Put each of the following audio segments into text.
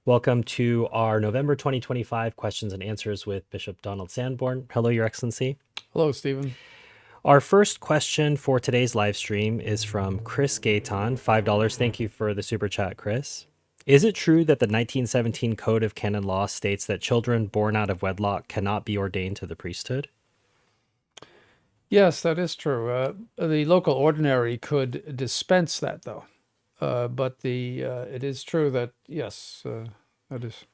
Welcome to our November 2025 questions and answers with Bishop Donald Sanborn. Hello, Your Excellency. Hello, Stephen. Our first question for today's live stream is from Chris Gayton, $5. Thank you for the super chat, Chris. Is it true that the 1917 Code of Canon Law states that children born out of wedlock cannot be ordained to the priesthood? Yes, that is true. The local ordinary could dispense that, though. But it is true that, yes, that is.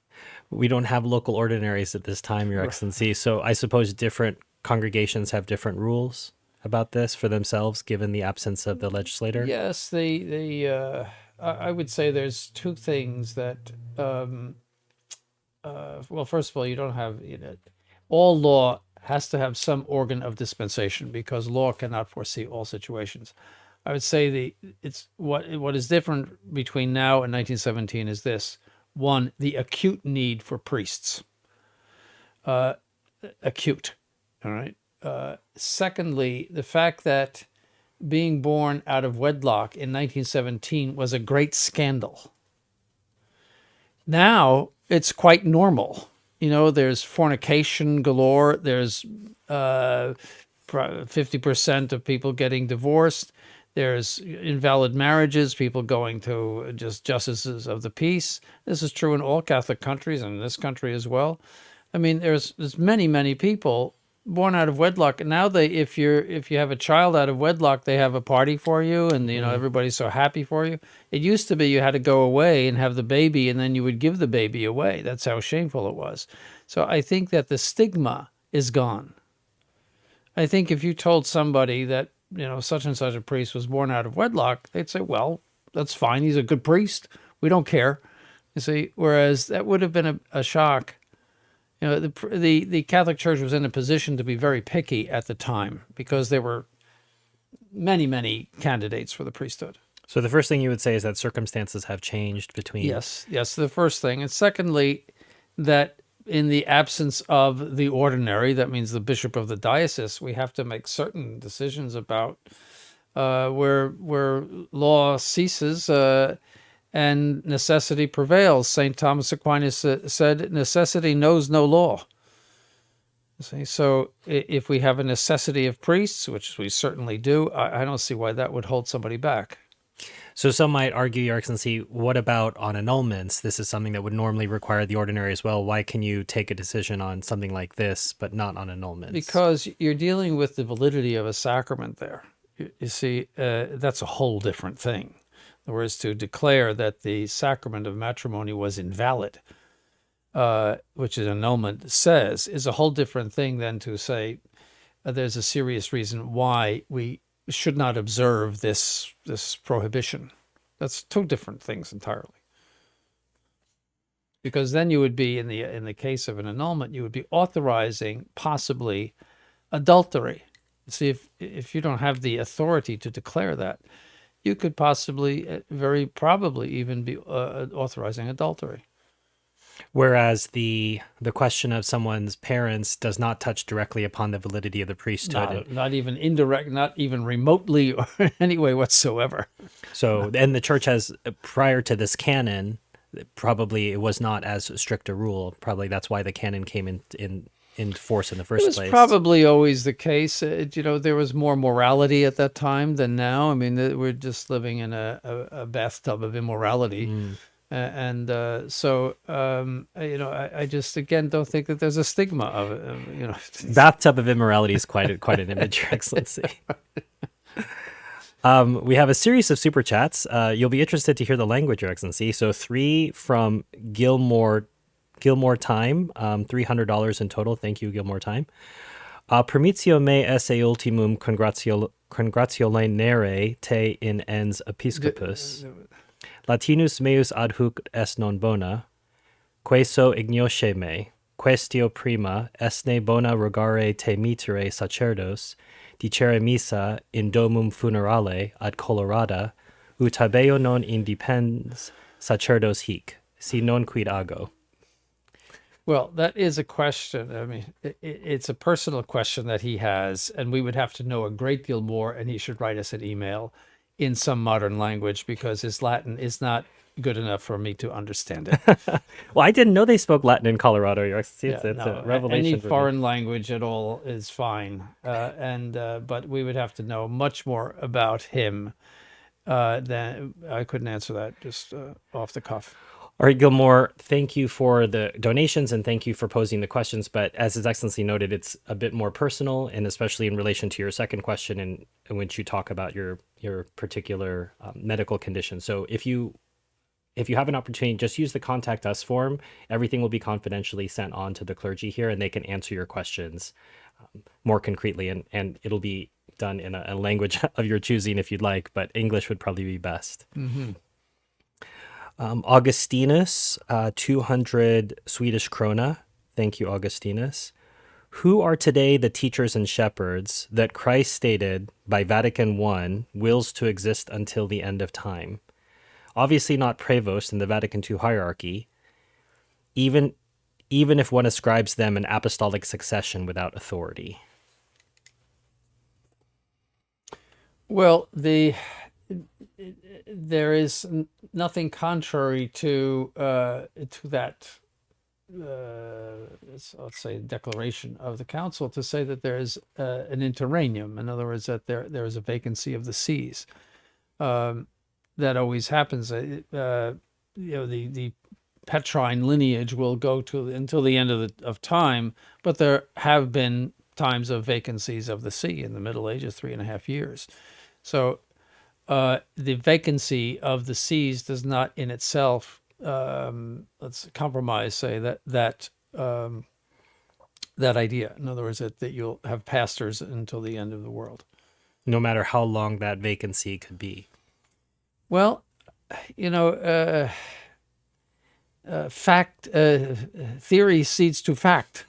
We don't have local ordinaries at this time, Your Excellency, so I suppose different congregations have different rules about this for themselves, given the absence of the legislator? Yes, I would say there's two things that, well, first of all, you don't have, all law has to have some organ of dispensation because law cannot foresee all situations. I would say it's what is different between now and 1917 is this. One, the acute need for priests. Acute, all right? Secondly, the fact that being born out of wedlock in 1917 was a great scandal. Now it's quite normal. There's fornication galore. There's 50% of people getting divorced. There's invalid marriages, people going to just justices of the peace. This is true in all Catholic countries and in this country as well. I mean, there's many people born out of wedlock. And now if you have a child out of wedlock, they have a party for you, and everybody's so happy for you. It used to be you had to go away and have the baby, and then you would give the baby away. That's how shameful it was. So I think that the stigma is gone. I think if you told somebody that such and such a priest was born out of wedlock, they'd say, well, that's fine. He's a good priest. We don't care. You see, whereas that would have been a shock. The Catholic Church was in a position to be very picky at the time because there were many candidates for the priesthood. So the first thing you would say is that circumstances have changed between... Yes, the first thing. And secondly, that in the absence of the ordinary, that means the bishop of the diocese, we have to make certain decisions about where law ceases and necessity prevails. St. Thomas Aquinas said, necessity knows no law. See, so if we have a necessity of priests, which we certainly do, I don't see why that would hold somebody back. So some might argue, Your Excellency, what about on annulments? This is something that would normally require the ordinary as well. Why can you take a decision on something like this, but not on annulments? Because you're dealing with the validity of a sacrament there. You see, that's a whole different thing. In other words, to declare that the sacrament of matrimony was invalid, which an annulment says, is a whole different thing than to say there's a serious reason why we should not observe this prohibition. That's two different things entirely. Because then you would be in the case of an annulment, you would be authorizing possibly adultery. See, if you don't have the authority to declare that, you could possibly, very probably, even be authorizing adultery. Whereas the question of someone's parents does not touch directly upon the validity of the priesthood. Not even indirect, not even remotely or any way whatsoever. So, and the church has, prior to this canon, probably it was not as strict a rule. Probably that's why the canon came in force in the first place. It was probably always the case. There was more morality at that time than now. I mean, we're just living in a bathtub of immorality. So I just, again, don't think that there's a stigma of it. Bathtub of immorality is quite an image, Your Excellency. We have a series of super chats. You'll be interested to hear the language, Your Excellency. So 3 from Gilmore Time, $300 in total. Thank you, Gilmore Time. Permitio me esse ultimum congratulanere te in ens episcopus. Latinus meus adhuc est non bona, queso ignoce me, quaestio prima esne bona rogare te mitere sacerdos, dicere missa in domum funerale ad colorata, ut habeo non independs sacerdos hic, si non quid ago. Well, that is a question. I mean, it's a personal question that he has, and we would have to know a great deal more, and he should write us an email in some modern language because his Latin is not good enough for me to understand it. Well, I didn't know they spoke Latin in Colorado, Your Excellency. It's No, a revelation any for me. foreign language at all is fine, but we would have to know much more about him than I couldn't answer that just off the cuff. All right, Gilmore, thank you for the donations and thank you for posing the questions. But as His Excellency noted, it's a bit more personal, and especially in relation to your second question, in which you talk about your particular medical condition. So if you have an opportunity, just use the contact us form. Everything will be confidentially sent on to the clergy here, and they can answer your questions more concretely, and it'll be done in a language of your choosing if you'd like, but English would probably be best. Mm-hmm. Augustinus, 200 Swedish krona. Thank you, Augustinus. Who are today the teachers and shepherds that Christ stated by Vatican I wills to exist until the end of time? Obviously not Prevost in the Vatican II hierarchy, even if one ascribes them an apostolic succession without authority. Well, there is nothing contrary to that. Let's say declaration of the council to say that there is an interregnum. In other words, that there is a vacancy of the sees. That always happens. The Petrine lineage will go until the end of time, but there have been times of vacancies of the see in the Middle Ages, 3.5 years. So the vacancy of the sees does not in itself, let's compromise, say that idea. In other words, that you'll have pastors until the end of the world. No matter how long that vacancy could be. Well, theory cedes to fact.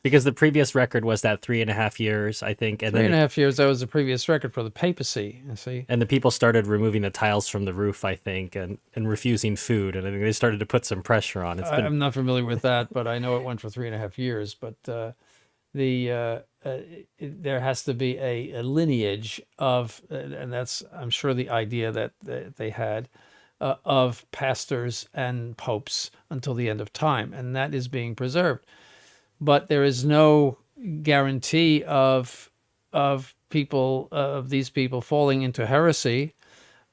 Because the previous record was that 3.5 years, I think. And 3.5 years, that was the previous record for the papacy, you see. And the people started removing the tiles from the roof, I think, and refusing food. And I think they started to put some pressure on. I'm not familiar with that, but I know it went for 3.5 years. But there has to be a lineage of, and that's, I'm sure, the idea that they had, of pastors and popes until the end of time. And that is being preserved. But there is no guarantee of these people falling into heresy.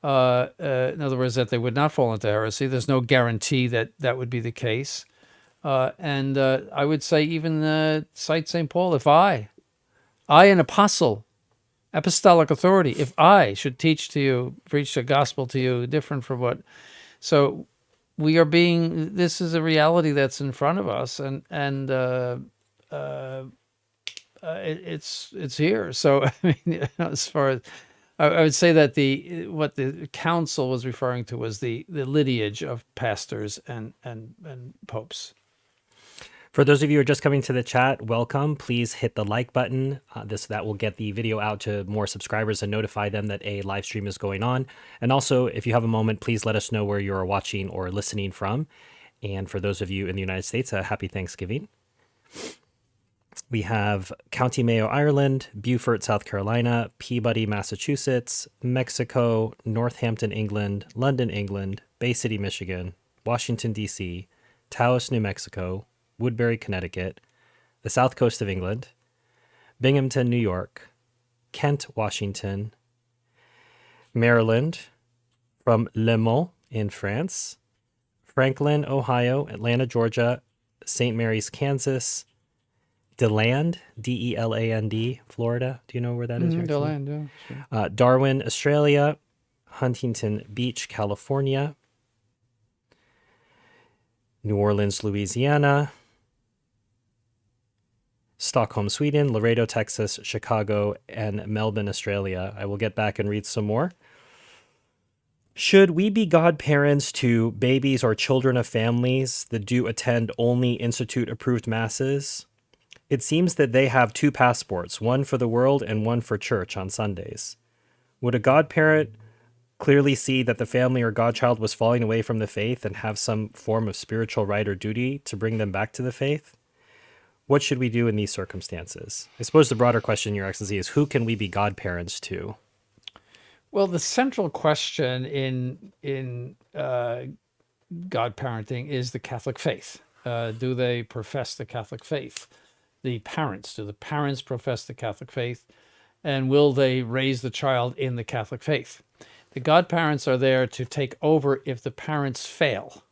In other words, that they would not fall into heresy. There's no guarantee that would be the case. And I would say even cite St. Paul, if I, an apostle, apostolic authority, if I should teach to you, preach the gospel to you, different from what... So we are this is a reality that's in front of us, and it's here. So I mean, as far as I would say that what the council was referring to was the lineage of pastors and popes. For those of you who are just coming to the chat, welcome. Please hit the like button. That will get the video out to more subscribers and notify them that a live stream is going on. And also, if you have a moment, please let us know where you are watching or listening from. And for those of you in the United States, a happy Thanksgiving. We have County Mayo, Ireland, Beaufort, South Carolina, Peabody, Massachusetts, Mexico, Northampton, England, London, England, Bay City, Michigan, Washington, D.C., Taos, New Mexico, Woodbury, Connecticut, the South Coast of England, Binghamton, New York, Kent, Washington, Maryland, from Le Mans in France, Franklin, Ohio, Atlanta, Georgia, St. Mary's, Kansas, DeLand, D-E-L-A-N-D, Florida. Do you know where that is? DeLand, yeah. Sure. Darwin, Australia, Huntington Beach, California, New Orleans, Louisiana, Stockholm, Sweden, Laredo, Texas, Chicago, and Melbourne, Australia. I will get back and read some more. Should we be godparents to babies or children of families that do attend only institute-approved masses? It seems that they have two passports, one for the world and one for church on Sundays. Would a godparent clearly see that the family or godchild was falling away from the faith and have some form of spiritual right or duty to bring them back to the faith? What should we do in these circumstances? I suppose the broader question, Your Excellency, is who can we be godparents to? Well, the central question in godparenting is the Catholic faith. Do they profess the Catholic faith? The parents, do the parents profess the Catholic faith? And will they raise the child in the Catholic faith? The godparents are there to take over if the parents fail,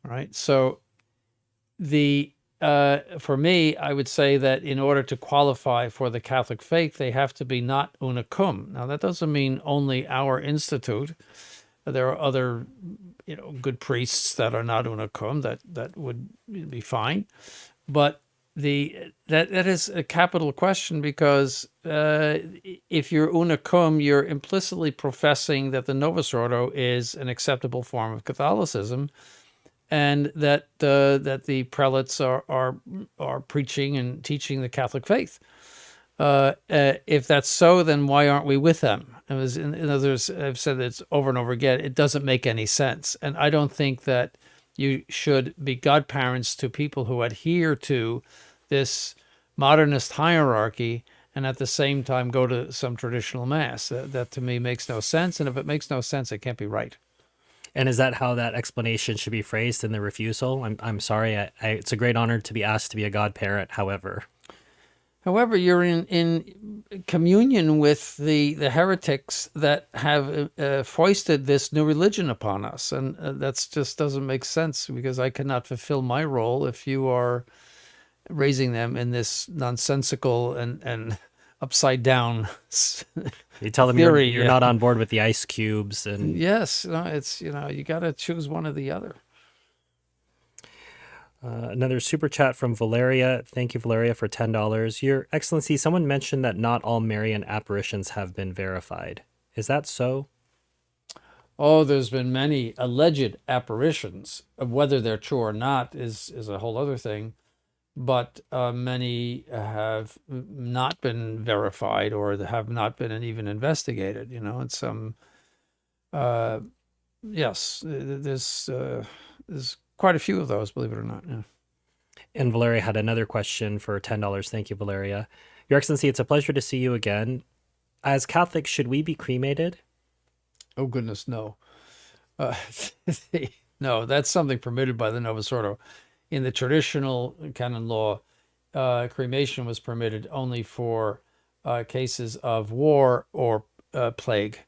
right? So the for me, I would say that in order to qualify for the Catholic faith, they have to be not una cum. Now, that doesn't mean only our institute. There are other, good priests that are not una cum that would be fine, but that is a capital question because if you're una cum, you're implicitly professing that the Novus Ordo is an acceptable form of Catholicism, and that the prelates are preaching and teaching the Catholic faith. If that's so, then why aren't we with them? In others, I've said this over and over again. It doesn't make any sense, and I don't think that you should be godparents to people who adhere to this modernist hierarchy and at the same time go to some traditional mass. That to me makes no sense, and if it makes no sense, it can't be right. And is that how that explanation should be phrased in the refusal? I'm sorry. It's a great honor to be asked to be a godparent. However, you're in communion with the heretics that have foisted this new religion upon us, and that just doesn't make sense because I cannot fulfill my role if you are raising them in this nonsensical and upside down You tell them theory. you're not on board with the ice cubes, and Yes, it's you got to choose one or the other. Another super chat from Valeria. Thank you, Valeria, for $10. Your Excellency, someone mentioned that not all Marian apparitions have been verified. Is that so? Oh, there's been many alleged apparitions. Whether they're true or not is a whole other thing. But many have not been verified or have not been even investigated. And some, yes, there's quite a few of those, believe it or not. Yeah. And Valeria had another question for $10. Thank you, Valeria. Your Excellency, it's a pleasure to see you again. As Catholics, should we be cremated? Oh, goodness, no. No, that's something permitted by the Novus Ordo. In the traditional canon law, cremation was permitted only for cases of war or plague.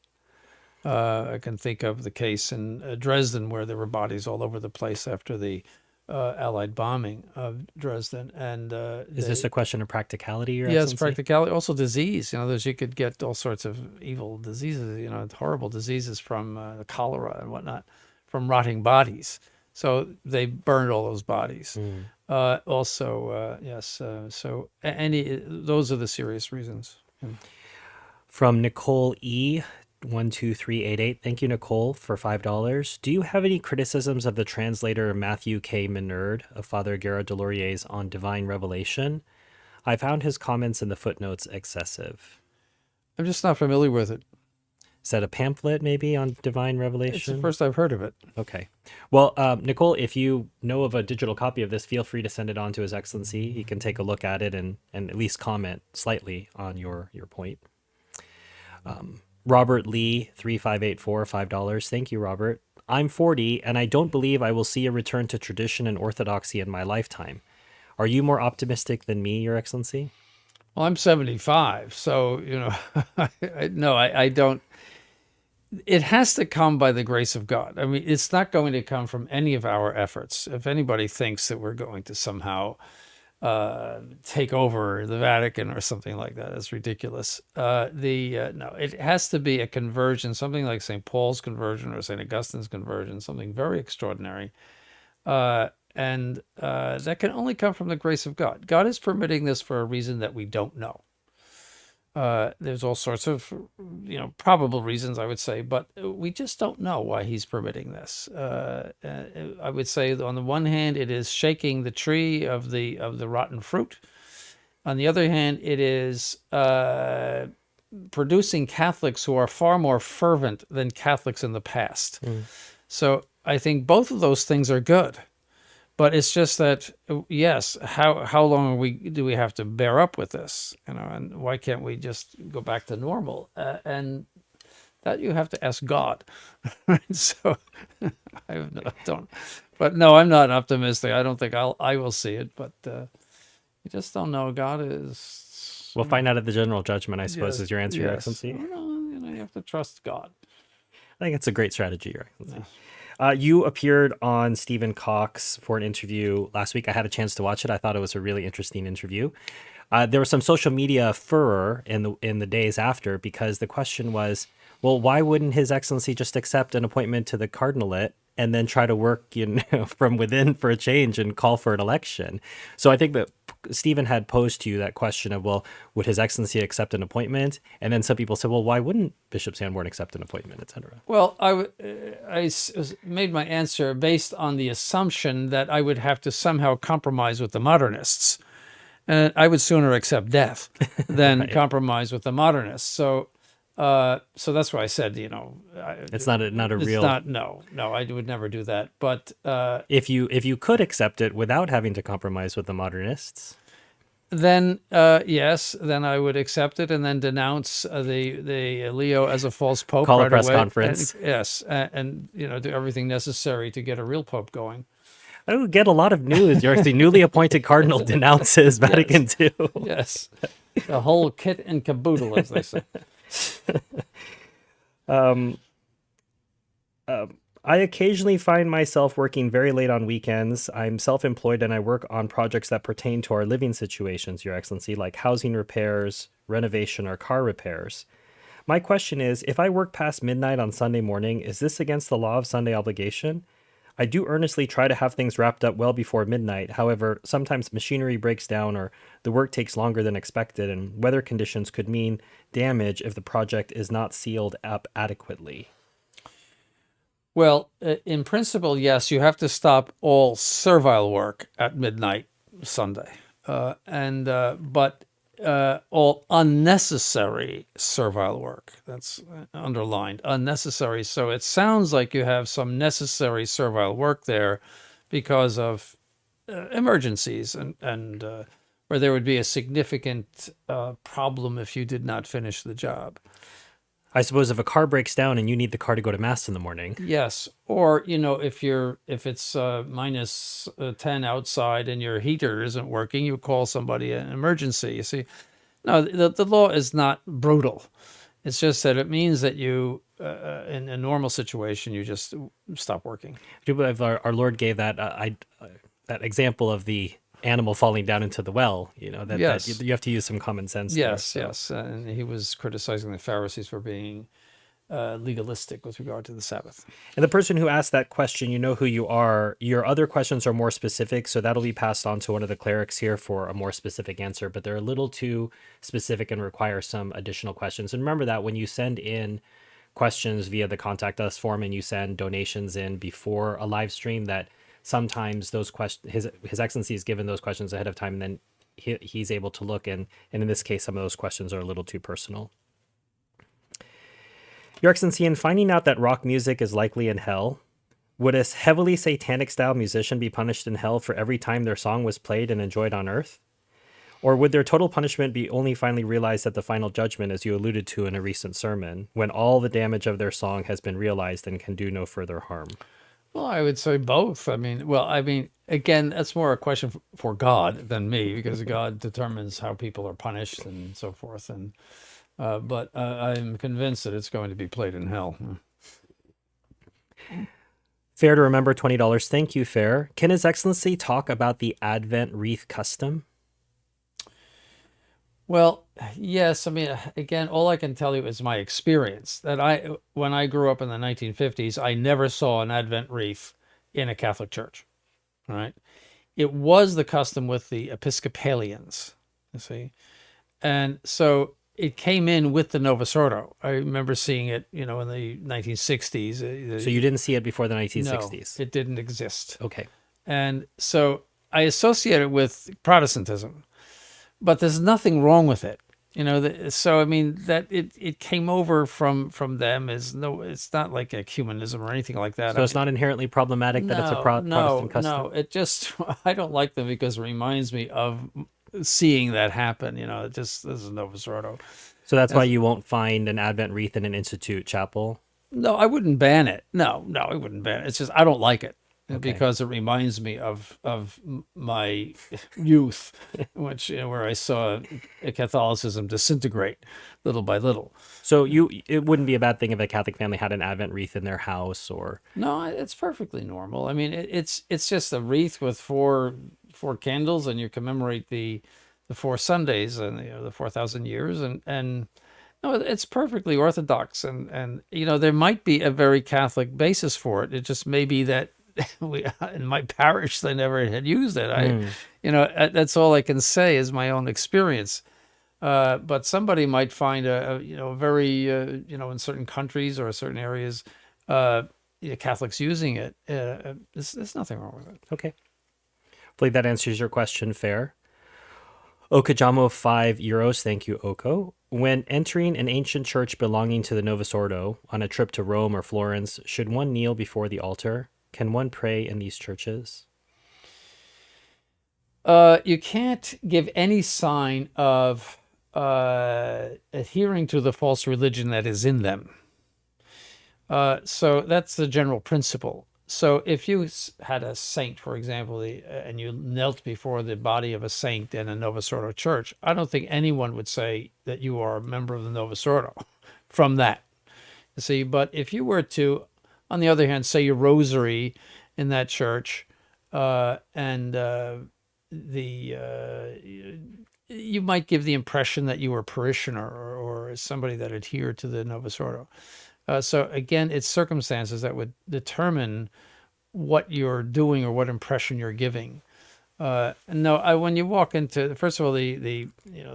I can think of the case in Dresden where there were bodies all over the place after the Allied bombing of Dresden. And is this a question of practicality, Your Yes, Excellency? practicality. Also disease. You could get all sorts of evil diseases, horrible diseases from cholera and whatnot, from rotting bodies. So they burned all those bodies. Yes. So those are the serious reasons. From Nicole E. 12388. Thank you, Nicole, for $5. Do you have any criticisms of the translator Matthew K. Menard of Father Gerard Delorier's on divine revelation? I found his comments in the footnotes excessive. I'm just not familiar with it. Is that a pamphlet maybe on divine revelation? It's the first I've heard of it. Okay. Well, Nicole, if you know of a digital copy of this, feel free to send it on to His Excellency. He can take a look at it and at least comment slightly on your point. Robert Lee, 3584, $5. Thank you, Robert. I'm 40, and I don't believe I will see a return to tradition and orthodoxy in my lifetime. Are you more optimistic than me, Your Excellency? Well, I'm 75, so, no, I don't. It has to come by the grace of God. I mean, it's not going to come from any of our efforts. If anybody thinks that we're going to somehow take over the Vatican or something like that, that's ridiculous. No, it has to be a conversion, something like St. Paul's conversion or St. Augustine's conversion, something very extraordinary. And that can only come from the grace of God. God is permitting this for a reason that we don't know. There's all sorts of, probable reasons, I would say, but we just don't know why he's permitting this. I would say, on the one hand, it is shaking the tree of the rotten fruit. On the other hand, it is producing Catholics who are far more fervent than Catholics in the past. So I think both of those things are good. But it's just that, yes, how long do we have to bear up with this? And why can't we just go back to normal? And That you have to ask God. So don't. But no, I'm not optimistic. I don't think I will see it. But you just don't know. God is. We'll find out at the general judgment, I suppose, Yes. is your answer, Your Yes. Excellency. Well, you have to trust God. I think it's a great strategy, Your Excellency. You appeared on Stephen Cox for an interview last week. I had a chance to watch it. I thought it was a really interesting interview. There was some social media furor in the days after, because the question was, well, why wouldn't His Excellency just accept an appointment to the cardinalate and then try to work, from within for a change and call for an election? So I think that Stephen had posed to you that question of, well, would His Excellency accept an appointment? And then some people said, well, why wouldn't Bishop Sanborn accept an appointment, etc. Well, made my answer based on the assumption that I would have to somehow compromise with the modernists. And I would sooner accept death than Right. compromise with the modernists. So that's why I said, It's not a it's real. not, no, I would never do that. But If you could accept it without having to compromise with the modernists, then yes, then I would accept it and then denounce the Leo as a false pope. Call a right press away. conference. And, yes, and do everything necessary to get a real pope going. I would get a lot of news. The newly appointed cardinal denounces Vatican II. Yes, the whole kit and caboodle, as they say. I occasionally find myself working very late on weekends. I'm self-employed and I work on projects that pertain to our living situations, Your Excellency, like housing repairs, renovation, or car repairs. My question is, if I work past midnight on Sunday morning, is this against the law of Sunday obligation? I do earnestly try to have things wrapped up well before midnight. However, sometimes machinery breaks down or the work takes longer than expected, and weather conditions could mean damage if the project is not sealed up adequately. Well, in principle, yes, you have to stop all servile work at midnight Sunday, but all unnecessary servile work, that's underlined, unnecessary. So it sounds like you have some necessary servile work there because of emergencies and where there would be a significant problem if you did not finish the job. I suppose if a car breaks down and you need the car to go to mass in the morning. Yes, or if it's minus 10 outside and your heater isn't working, you call somebody an emergency. You see, no, the law is not brutal. It's just that it means that you, in a normal situation, you just stop working. I do believe our Lord gave that that example of the animal falling down into the well. That Yes. you have to use some common sense. there, Yes, so. yes, and he was criticizing the Pharisees for being legalistic with regard to the Sabbath. And the person who asked that question, you know who you are. Your other questions are more specific, so that'll be passed on to one of the clerics here for a more specific answer, but they're a little too specific and require some additional questions. And remember that when you send in questions via the Contact Us form and you send donations in before a live stream, that sometimes those questions, His Excellency is given those questions ahead of time, and then he's able to look, and in this case, some of those questions are a little too personal. Your Excellency, in finding out that rock music is likely in hell, would a heavily satanic style musician be punished in hell for every time their song was played and enjoyed on earth? Or would their total punishment be only finally realized at the final judgment, as you alluded to in a recent sermon, when all the damage of their song has been realized and can do no further harm? Well, I would say both. Again, that's more a question for God than me, because God determines how people are punished and so forth. And but I'm convinced that it's going to be played in hell. Fair to remember, $20. Thank you, Fair. Can His Excellency talk about the Advent wreath custom? Well, yes. Again, all I can tell you is my experience that when I grew up in the 1950s, I never saw an Advent wreath in a Catholic church. All right. It was the custom with the Episcopalians, you see. And so it came in with the Novus Ordo. I remember seeing it, in the 1960s. So you didn't see it before the No, 1960s? it didn't exist. Okay. And so I associate it with Protestantism, but there's nothing wrong with it. That it came over from them it's not like ecumenism or anything like that. So it's not inherently problematic that it's a Protestant custom? No, it just, I don't like them because it reminds me of seeing that happen. This is Novus Ordo. So that's why you won't find an Advent wreath in an Institute chapel. No, I wouldn't ban it. No, I wouldn't ban it. It's just I don't like it Okay. because it reminds me of my youth, which where I saw Catholicism disintegrate little by little. So it wouldn't be a bad thing if a Catholic family had an Advent wreath in their house, or No, it's perfectly normal. I mean, it's just a wreath with four candles, and you commemorate the 4 Sundays and the 4,000 years, and no, it's perfectly orthodox, and there might be a very Catholic basis for it. It just may be that we in my parish they never had used it. That's all I can say is my own experience. But somebody might find a very in certain countries or certain areas, Catholics using it. There's nothing wrong with it. okay. Hopefully that answers your question fair. Okajamo, €5. Thank you, Oko. When entering an ancient church belonging to the Novus Ordo on a trip to Rome or Florence, should one kneel before the altar? Can one pray in these churches? You can't give any sign of adhering to the false religion that is in them. So that's the general principle. So if you had a saint, for example, and you knelt before the body of a saint in a Novus Ordo church, I don't think anyone would say that you are a member of the Novus Ordo from that. You see, but if you were to, on the other hand, say your rosary in that church, and you might give the impression that you were a parishioner or somebody that adhered to the Novus Ordo. So again, it's circumstances that would determine what you're doing or what impression you're giving. No, when you walk into, first of all, the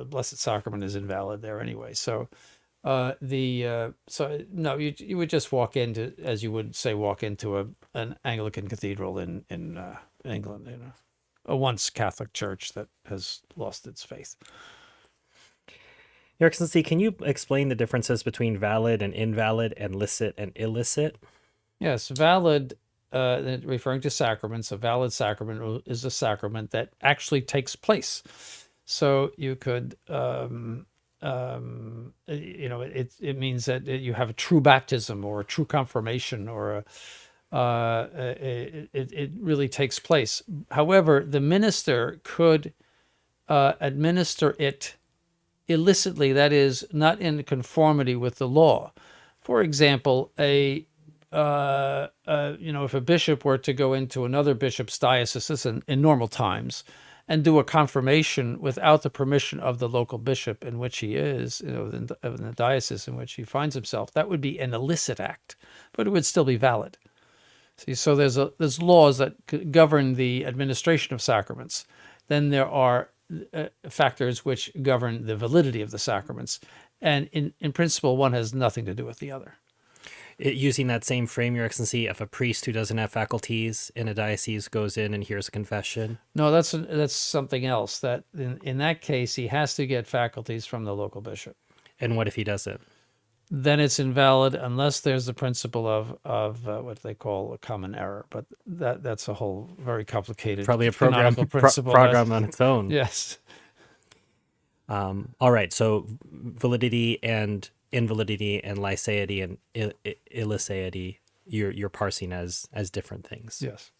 Blessed Sacrament is invalid there anyway. So no, you would just walk into, as you would say, walk into an Anglican cathedral in England, a once Catholic church that has lost its faith. Your Excellency, can you explain the differences between valid and invalid and licit and illicit? Yes, valid, referring to sacraments, a valid sacrament is a sacrament that actually takes place. So you could, it means that you have a true baptism or a true confirmation or it really takes place. However, the minister could administer it illicitly, that is, not in conformity with the law. For example, if a bishop were to go into another bishop's diocese in normal times and do a confirmation without the permission of the local bishop in which he is, in the diocese in which he finds himself, that would be an illicit act, but it would still be valid. See, so there's laws that govern the administration of sacraments. Then there are factors which govern the validity of the sacraments. And in principle, one has nothing to do with the other. Using that same frame, Your Excellency, if a priest who doesn't have faculties in a diocese goes in and hears a confession? No, that's something else. That in that case, he has to get faculties from the local bishop. And what if he doesn't? Then it's invalid unless there's the principle of what they call a common error. But that's a whole very complicated, probably a program on its own. Yes. All right. So validity and invalidity and lyceity and illicity, you're parsing as different things. Yes.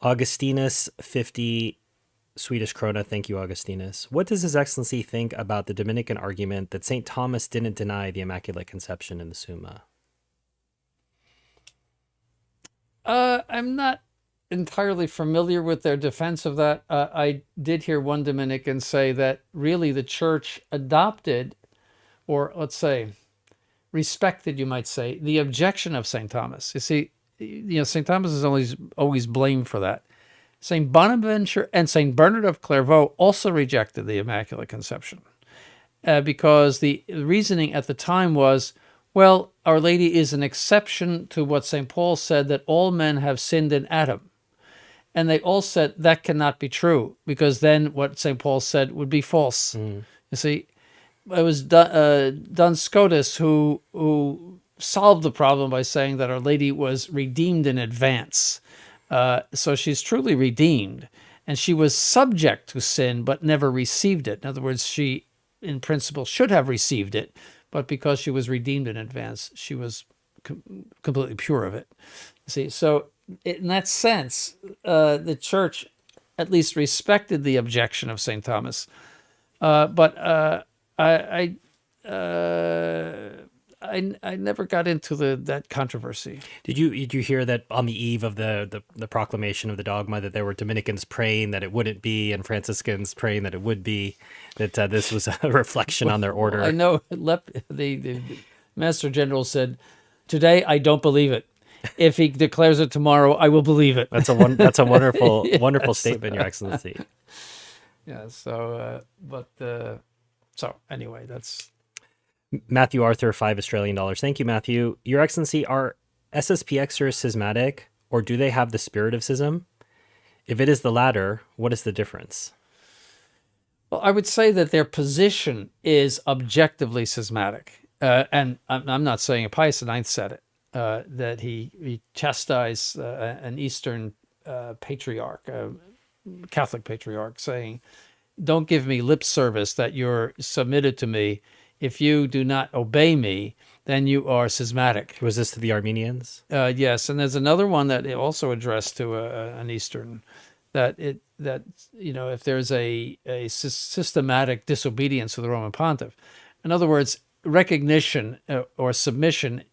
Augustinus, 50 Swedish krona. Thank you, Augustinus. What does His Excellency think about the Dominican argument that St. Thomas didn't deny the Immaculate Conception in the Summa? I'm not entirely familiar with their defense of that. I did hear one Dominican say that really the church adopted, or let's say respected, you might say, the objection of St. Thomas. You see, St. Thomas is always blamed for that. St. Bonaventure and St. Bernard of Clairvaux also rejected the Immaculate Conception because the reasoning at the time was, well, Our Lady is an exception to what St. Paul said, that all men have sinned in Adam. And they all said that cannot be true, because then what St. Paul said would be false. You see, it was Duns Scotus who solved the problem by saying that Our Lady was redeemed in advance. So she's truly redeemed, and she was subject to sin but never received it. In other words, she in principle should have received it, but because she was redeemed in advance, she was completely pure of it. See, so in that sense, the church at least respected the objection of St. Thomas. But I never got into that controversy. Did you hear that on the eve of the proclamation of the dogma that there were Dominicans praying that it wouldn't be and Franciscans praying that it would be, that this was a reflection on their order? I know the Master General said, "Today I don't believe it. If he declares it tomorrow, I will believe it." That's a wonderful Yes. wonderful statement, Your Excellency. Yeah. So, so anyway, that's. Matthew Arthur, $5 Australian. Thank you, Matthew. Your Excellency, are SSPXers schismatic, or do they have the spirit of schism? If it is the latter, what is the difference? Well, I would say that their position is objectively schismatic. And I'm not saying Pius IX said it, that he chastised an Eastern patriarch, Catholic patriarch, saying, "Don't give me lip service that you're submitted to me. If you do not obey me, then you are schismatic." Was this to the Armenians? Yes, and there's another one that it also addressed to an Eastern, that if there's a systematic disobedience to the Roman Pontiff, in other words, recognition or submission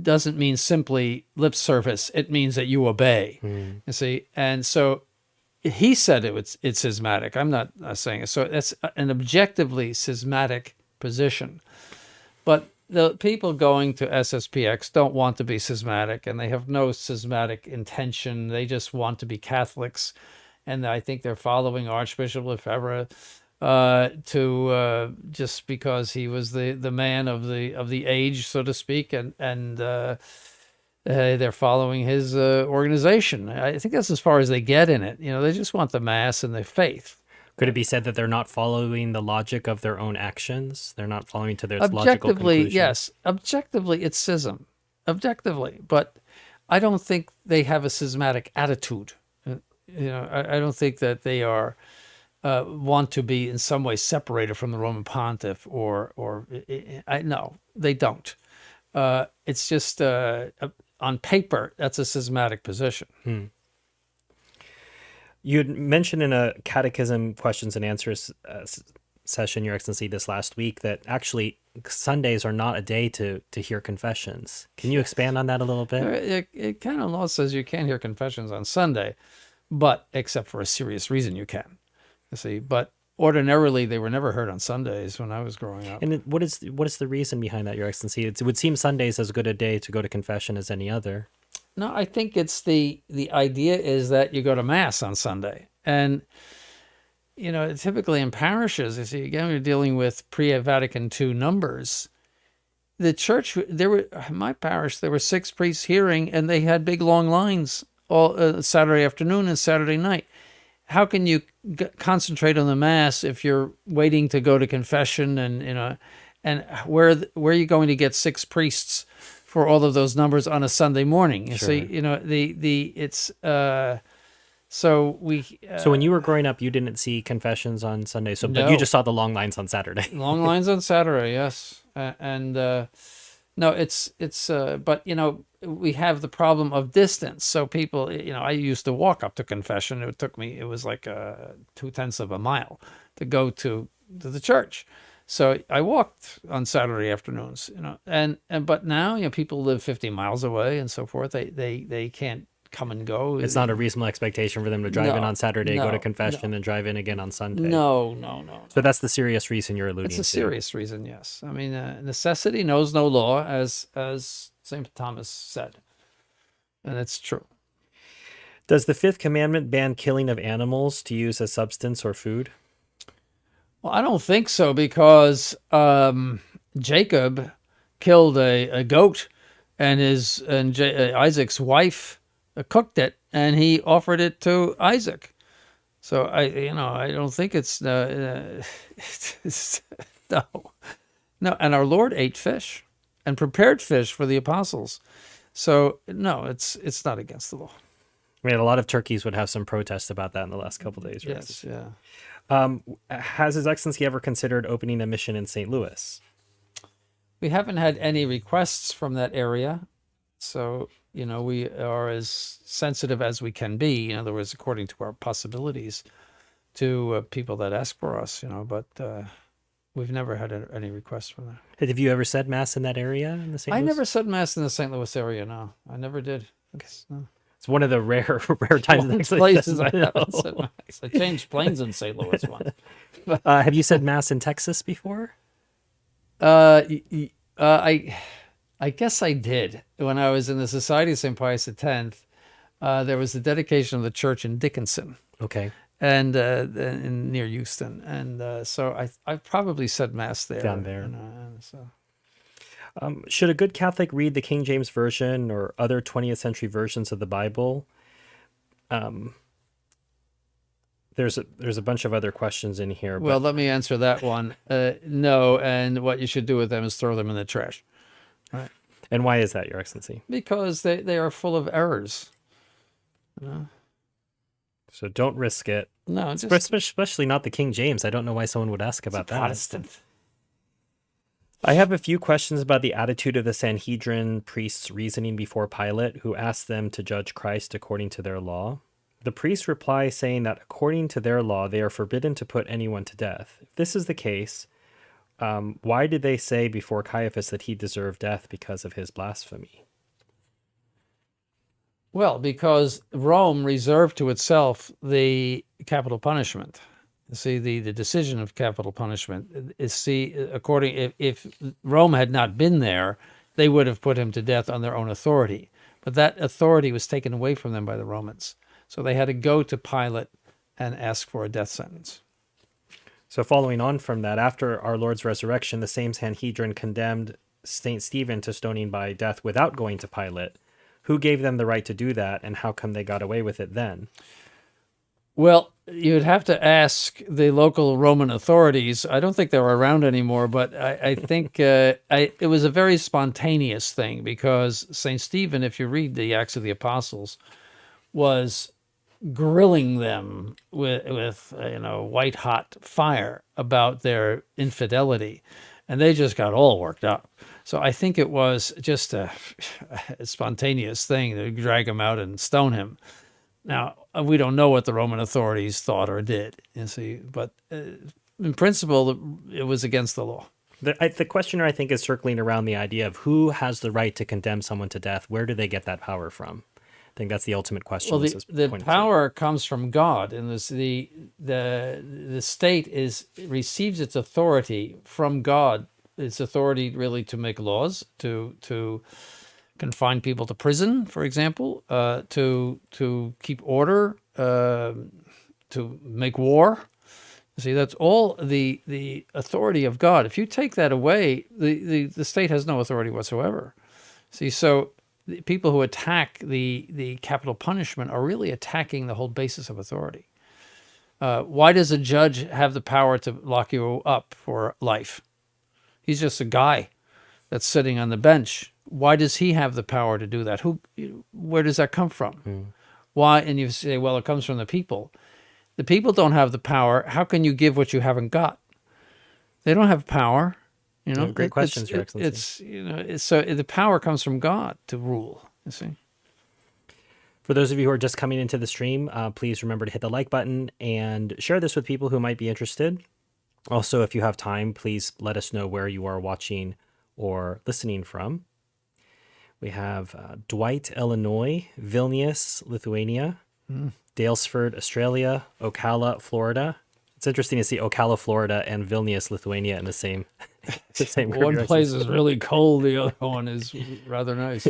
doesn't mean simply lip service. It means that you obey. You see, and so he said it's schismatic. I'm not saying it. So that's an objectively schismatic position. But the people going to SSPX don't want to be schismatic, and they have no schismatic intention. They just want to be Catholics. And I think they're following Archbishop Lefebvre just because he was the man of the age, so to speak, and they're following his organization. I think that's as far as they get in it. They just want the Mass and the faith. Could it be said that they're not following the logic of their own actions? They're not following to their logical conclusion? Yes. Objectively, it's schism. Objectively. But I don't think they have a schismatic attitude. I don't think that they are want to be in some way separated from the Roman Pontiff no, they don't. It's just on paper, that's a schismatic position. You had mentioned in a catechism questions and answers session, Your Excellency, this last week, that actually Sundays are not a day to hear confessions. Can you expand on that a little bit? Canon law says you can't hear confessions on Sunday, but except for a serious reason you can. You see, but ordinarily they were never heard on Sundays when I was growing up. And what is the reason behind that, Your Excellency? It would seem Sundays as good a day to go to confession as any other. No, I think it's the idea is that you go to Mass on Sunday. And, typically in parishes, you see, again, you're dealing with pre-Vatican II numbers. The church, my parish, there were 6 priests hearing, and they had big long lines all Saturday afternoon and Saturday night. How can you concentrate on the Mass if you're waiting to go to confession and where are you going to get 6 priests for all of those numbers on a Sunday morning? You see, it's so we. So when you were growing up, you didn't see confessions on Sunday, but No. you just saw the long lines on Saturday. Long lines on Saturday, yes, no, it's but we have the problem of distance. So people, I used to walk up to confession. It was like 0.2 of a mile to go to the church. So I walked on Saturday afternoons, but now, people live 50 miles away and so forth. They can't come and go. It's not a reasonable expectation for them to drive in on Saturday, go to confession, and drive in again on Sunday. No. So that's the serious reason you're alluding to. It's a serious reason, yes. I mean, necessity knows no law, as St. Thomas said, and it's true. Does the 5th commandment ban killing of animals to use as substance or food? Well, I don't think so, because Jacob killed a goat, and Isaac's wife cooked it, and he offered it to Isaac. So I don't think it's no. And our Lord ate fish and prepared fish for the apostles. So no, it's not against the law. I mean, a lot of turkeys would have some protest about that in the last couple of days. Right? Yes, yeah. Has His Excellency ever considered opening a mission in St. Louis? We haven't had any requests from that area, so we are as sensitive as we can be. In other words, according to our possibilities, to people that ask for us. But we've never had any requests from that. Have you ever said mass in that area in the St. I Louis? never said mass in the St. Louis area. No, I never did. No. It's one of the rare times. One Actually places says I no. haven't said mass. I changed planes in St. Louis once. Have you said mass in Texas before? I guess I did when I was in the Society of St. Pius X. There was the dedication of the church in Dickinson. Okay. And near Houston, and so I probably said mass there. Down there. And so. Should a good Catholic read the King James Version or other 20th century versions of the Bible? There's a bunch of other questions in here. Well, let me answer that one. No, and what you should do with them is throw them in the trash. Right. And why is that, Your Excellency? Because they are full of errors. So don't risk it. No, especially not the King James. I don't know why someone would ask about that. Protestant. I have a few questions about the attitude of the Sanhedrin priests' reasoning before Pilate, who asked them to judge Christ according to their law. The priests reply saying that according to their law, they are forbidden to put anyone to death. If this is the case, why did they say before Caiaphas that he deserved death because of his blasphemy? Well, because Rome reserved to itself the capital punishment. See, the decision of capital punishment is, if Rome had not been there, they would have put him to death on their own authority. But that authority was taken away from them by the Romans. So they had to go to Pilate and ask for a death sentence. So following on from that, after our Lord's resurrection, the same Sanhedrin condemned St. Stephen to stoning by death without going to Pilate. Who gave them the right to do that, and how come they got away with it then? Well, you'd have to ask the local Roman authorities. I don't think they're around anymore, but I think it was a very spontaneous thing because St. Stephen, if you read the Acts of the Apostles, was grilling them with white hot fire about their infidelity, and they just got all worked up. So I think it was just a spontaneous thing to drag him out and stone him. Now, we don't know what the Roman authorities thought or did, but in principle, it was against the law. The questioner, I think, is circling around the idea of who has the right to condemn someone to death. Where do they get that power from? I think that's the ultimate question. Well, the power comes from God, and the state receives its authority from God. Its authority really to make laws, to confine people to prison, for example, to keep order, to make war. See, that's all the authority of God. If you take that away, the state has no authority whatsoever. See, so the people who attack the capital punishment are really attacking the whole basis of authority. Why does a judge have the power to lock you up for life? He's just a guy that's sitting on the bench. Why does he have the power to do that? Where does that come from? Why? And you say, well, it comes from the people. The people don't have the power. How can you give what you haven't got? They don't have power. Great questions, Your Excellency. So the power comes from God to rule. You see. For those of you who are just coming into the stream, please remember to hit the like button and share this with people who might be interested. Also, if you have time, please let us know where you are watching or listening from. We have Dwight, Illinois, Vilnius, Lithuania, Daylesford, Australia, Ocala, Florida. It's interesting to see Ocala, Florida, and Vilnius, Lithuania in the same group. One place is really cold, the other one is rather nice.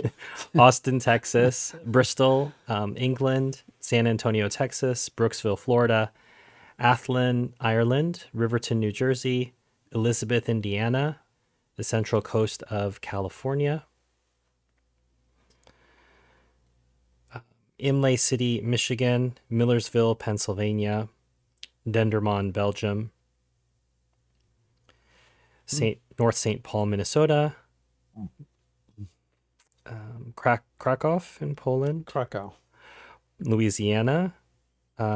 Austin, Texas, Bristol, England, San Antonio, Texas, Brooksville, Florida, Athlone, Ireland, Riverton, New Jersey, Elizabeth, Indiana, the central coast of California, Imlay City, Michigan, Millersville, Pennsylvania, Dendermonde, Belgium, North St. Paul, Minnesota, Krakow in Poland, Krakow, Louisiana,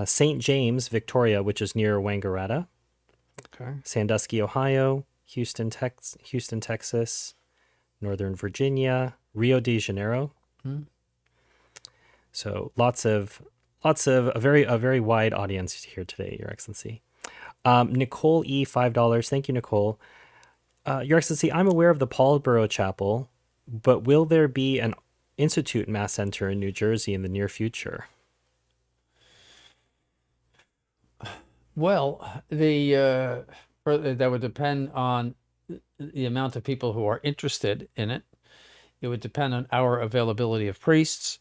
St. James, Victoria, which is near Wangaratta, Okay. Sandusky, Ohio, Houston, Texas, Northern Virginia, Rio de Janeiro. So lots of a very wide audience here today, Your Excellency. Nicole E, $5. Thank you, Nicole. Your Excellency, I'm aware of the Paulsboro Chapel, but will there be an Institute Mass Center in New Jersey in the near future? Well, that would depend on the amount of people who are interested in it. It would depend on our availability of priests,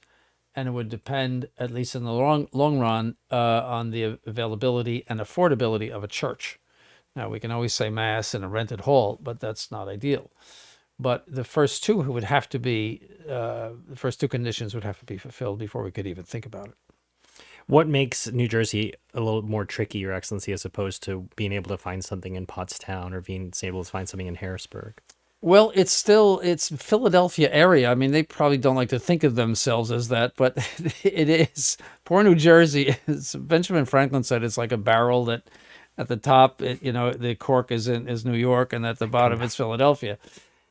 and it would depend, at least in the long run, on the availability and affordability of a church. Now, we can always say mass in a rented hall, but that's not ideal. But the first two conditions would have to be fulfilled before we could even think about it. What makes New Jersey a little more tricky, Your Excellency, as opposed to being able to find something in Pottstown or being able to find something in Harrisburg? Well, it's Philadelphia area. I mean, they probably don't like to think of themselves as that, but it is. Poor New Jersey, as Benjamin Franklin said, it's like a barrel that at the top, the cork is New York, and at the bottom it's Philadelphia.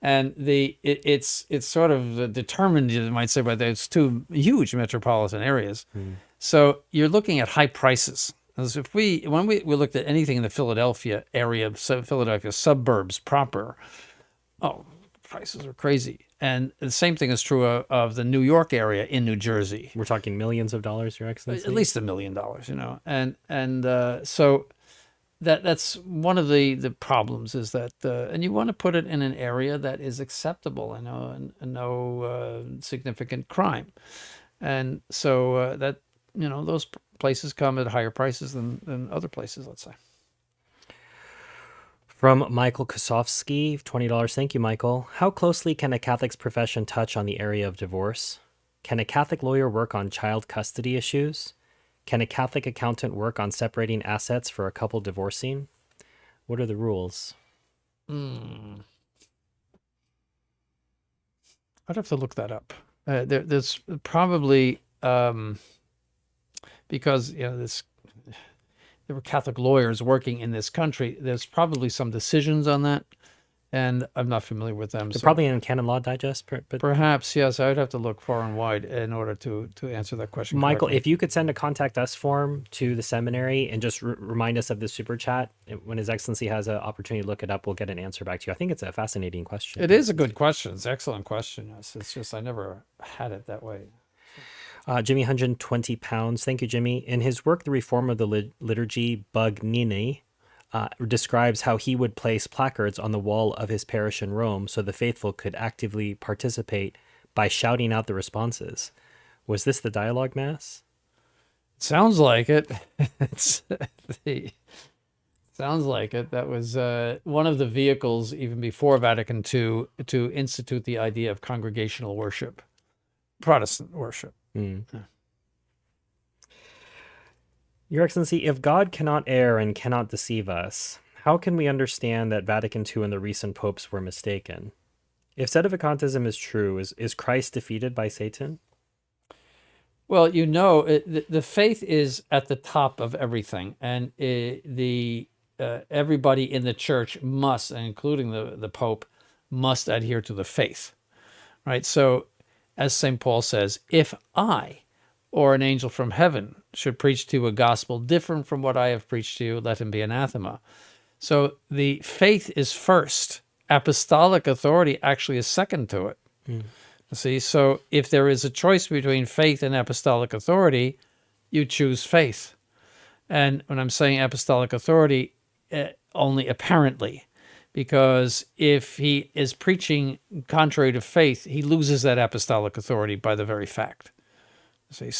And it's sort of determined, you might say, by those two huge metropolitan areas. So you're looking at high prices. As when we looked at anything in the Philadelphia area, Philadelphia suburbs proper, prices are crazy. And the same thing is true of the New York area in New Jersey. We're talking millions of dollars, Your Excellency? At least $1 million, and so that's one of the problems is that, and you want to put it in an area that is acceptable, and no significant crime, and so that those places come at higher prices than other places, let's say. From Michael Kosofsky, $20. Thank you, Michael. How closely can a Catholic's profession touch on the area of divorce? Can a Catholic lawyer work on child custody issues? Can a Catholic accountant work on separating assets for a couple divorcing? What are the rules? I'd have to look that up. There's probably because there were Catholic lawyers working in this country. There's probably some decisions on that, and I'm not familiar with them. They're probably in Canon Law Digest, but perhaps, yes. I'd have to look far and wide in order to answer that question. Michael, correctly. if you could send a contact us form to the seminary and just remind us of the super chat, when His Excellency has an opportunity to look it up, we'll get an answer back to you. I think it's a fascinating question. It is a good question. It's an excellent question. It's just I never had it that way. Jimmy, 120 pounds. Thank you, Jimmy. In his work, The Reform of the Liturgy, Bugnini describes how he would place placards on the wall of his parish in Rome so the faithful could actively participate by shouting out the responses. Was this the dialogue mass? Sounds like it. Sounds like it. That was one of the vehicles, even before Vatican II, to institute the idea of congregational worship, Protestant worship. Yeah. Your Excellency, if God cannot err and cannot deceive us, how can we understand that Vatican II and the recent popes were mistaken? If sedevacantism is true, is Christ defeated by Satan? Well, the faith is at the top of everything, and everybody in the church must, including the Pope, must adhere to the faith, right? So, as St. Paul says, if I or an angel from heaven should preach to you a gospel different from what I have preached to you, let him be anathema. So the faith is first. Apostolic authority actually is second to it. See, so if there is a choice between faith and apostolic authority, you choose faith. And when I'm saying apostolic authority, only apparently, because if he is preaching contrary to faith, he loses that apostolic authority by the very fact. See,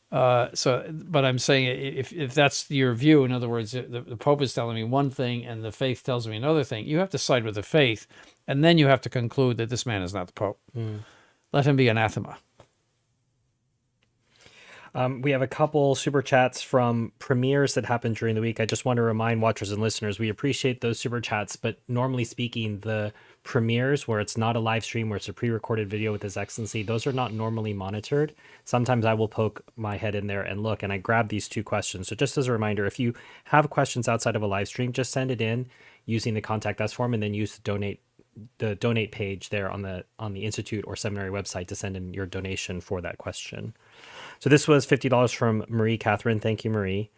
but I'm saying if that's your view, in other words, the Pope is telling me one thing and the faith tells me another thing, you have to side with the faith, and then you have to conclude that this man is not the Pope. Let him be anathema. We have a couple super chats from premieres that happened during the week. I just want to remind watchers and listeners, we appreciate those super chats, but normally speaking, the premieres where it's not a live stream, where it's a pre-recorded video with His Excellency, those are not normally monitored. Sometimes I will poke my head in there and look, and I grab these two questions. So just as a reminder, if you have questions outside of a live stream, just send it in using the contact us form, and then use the donate page there on the institute or seminary website to send in your donation for that question. So this was $50 from Marie Catherine. Thank you, Marie.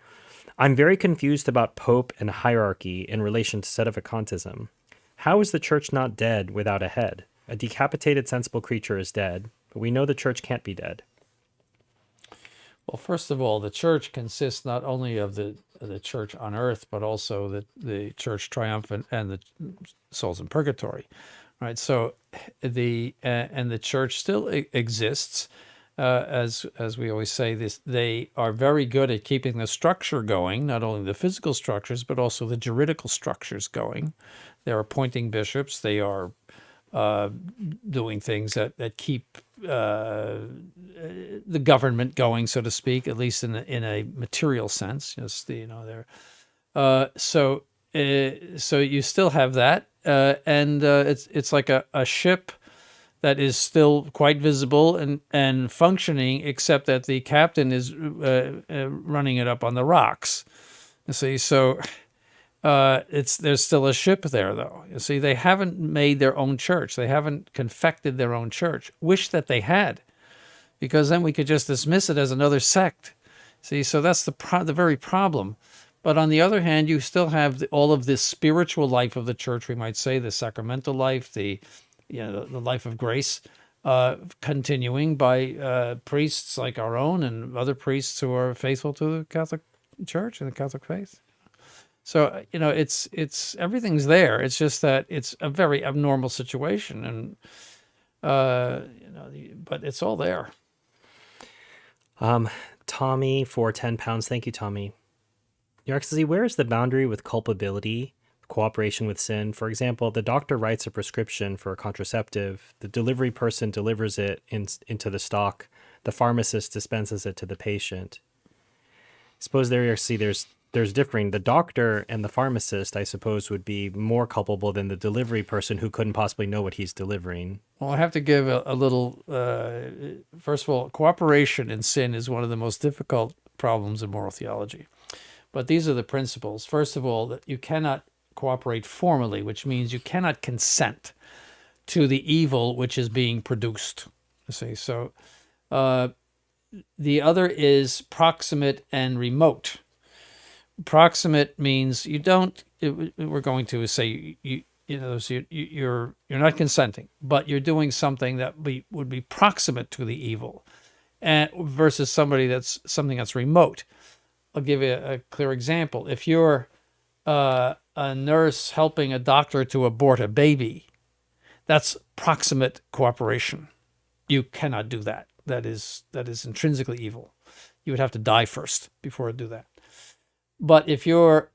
I'm very confused about Pope and hierarchy in relation to sedevacantism. How is the church not dead without a head? A decapitated sensible creature is dead, but we know the church can't be dead. Well, first of all, the church consists not only of the church on earth, but also the church triumphant and the souls in purgatory, right? So the church still exists. As we always say, they are very good at keeping the structure going, not only the physical structures, but also the juridical structures going. They're appointing bishops. They are doing things that keep the government going, so to speak, at least in a material sense. Just they're so you still have that, and it's like a ship that is still quite visible and functioning, except that the captain is running it up on the rocks. You see, so there's still a ship there, though. You see, they haven't made their own church. They haven't confected their own church. Wish that they had, because then we could just dismiss it as another sect. See, so that's the very problem. But on the other hand, you still have all of this spiritual life of the church, we might say, the sacramental life, the life of grace, continuing by priests like our own and other priests who are faithful to the Catholic Church and the Catholic faith. So it's everything's there. It's just that it's a very abnormal situation, and but it's all there. Tommy for £10. Thank you, Tommy. Your Excellency, where is the boundary with culpability, cooperation with sin? For example, the doctor writes a prescription for a contraceptive. The delivery person delivers it into the stock. The pharmacist dispenses it to the patient. Suppose there, Your Excellency, there's differing. The doctor and the pharmacist, I suppose, would be more culpable than the delivery person who couldn't possibly know what he's delivering. Well, I have to give a little, first of all, cooperation in sin is one of the most difficult problems in moral theology. But these are the principles. First of all, that you cannot cooperate formally, which means you cannot consent to the evil which is being produced. You see, so the other is proximate and remote. Proximate means you don't. We're going to say you're not consenting, but you're doing something that would be proximate to the evil, and versus something that's remote. I'll give you a clear example. If you're a nurse helping a doctor to abort a baby, that's proximate cooperation. You cannot do that. That is intrinsically evil. You would have to die first before do that. But if you're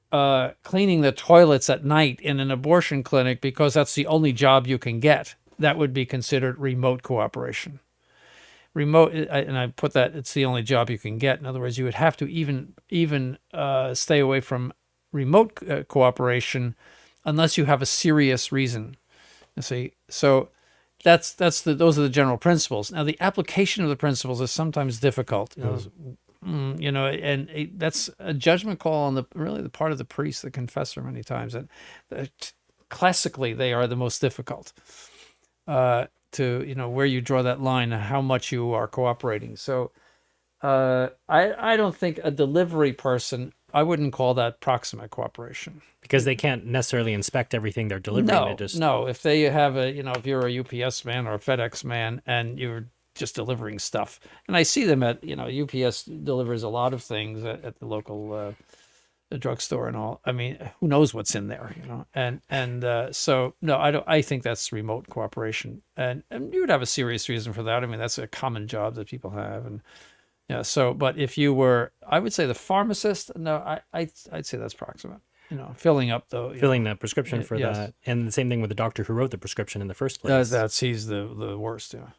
cleaning the toilets at night in an abortion clinic because that's the only job you can get, that would be considered remote cooperation. Remote, and I put that it's the only job you can get. In other words, you would have to even stay away from remote cooperation unless you have a serious reason. You see, so those are the general principles. Now, the application of the principles is sometimes difficult. And that's a judgment call on the part of the priest, the confessor, many times. And classically, they are the most difficult. To where you draw that line and how much you are cooperating. So I don't think a delivery person, I wouldn't call that proximate cooperation. Because they can't necessarily inspect everything they're delivering. No. If they have if you're a UPS man or a FedEx man and you're just delivering stuff, and I see them at, UPS delivers a lot of things at the local the drugstore and all. I mean, who knows what's in there, so no, I think that's remote cooperation, and you would have a serious reason for that. I mean, that's a common job that people have, and but if you were, I would say the pharmacist, no, I'd say that's proximate. Filling up the prescription for that, and the same thing with the doctor who wrote the prescription in the first place. He's the worst. Yeah.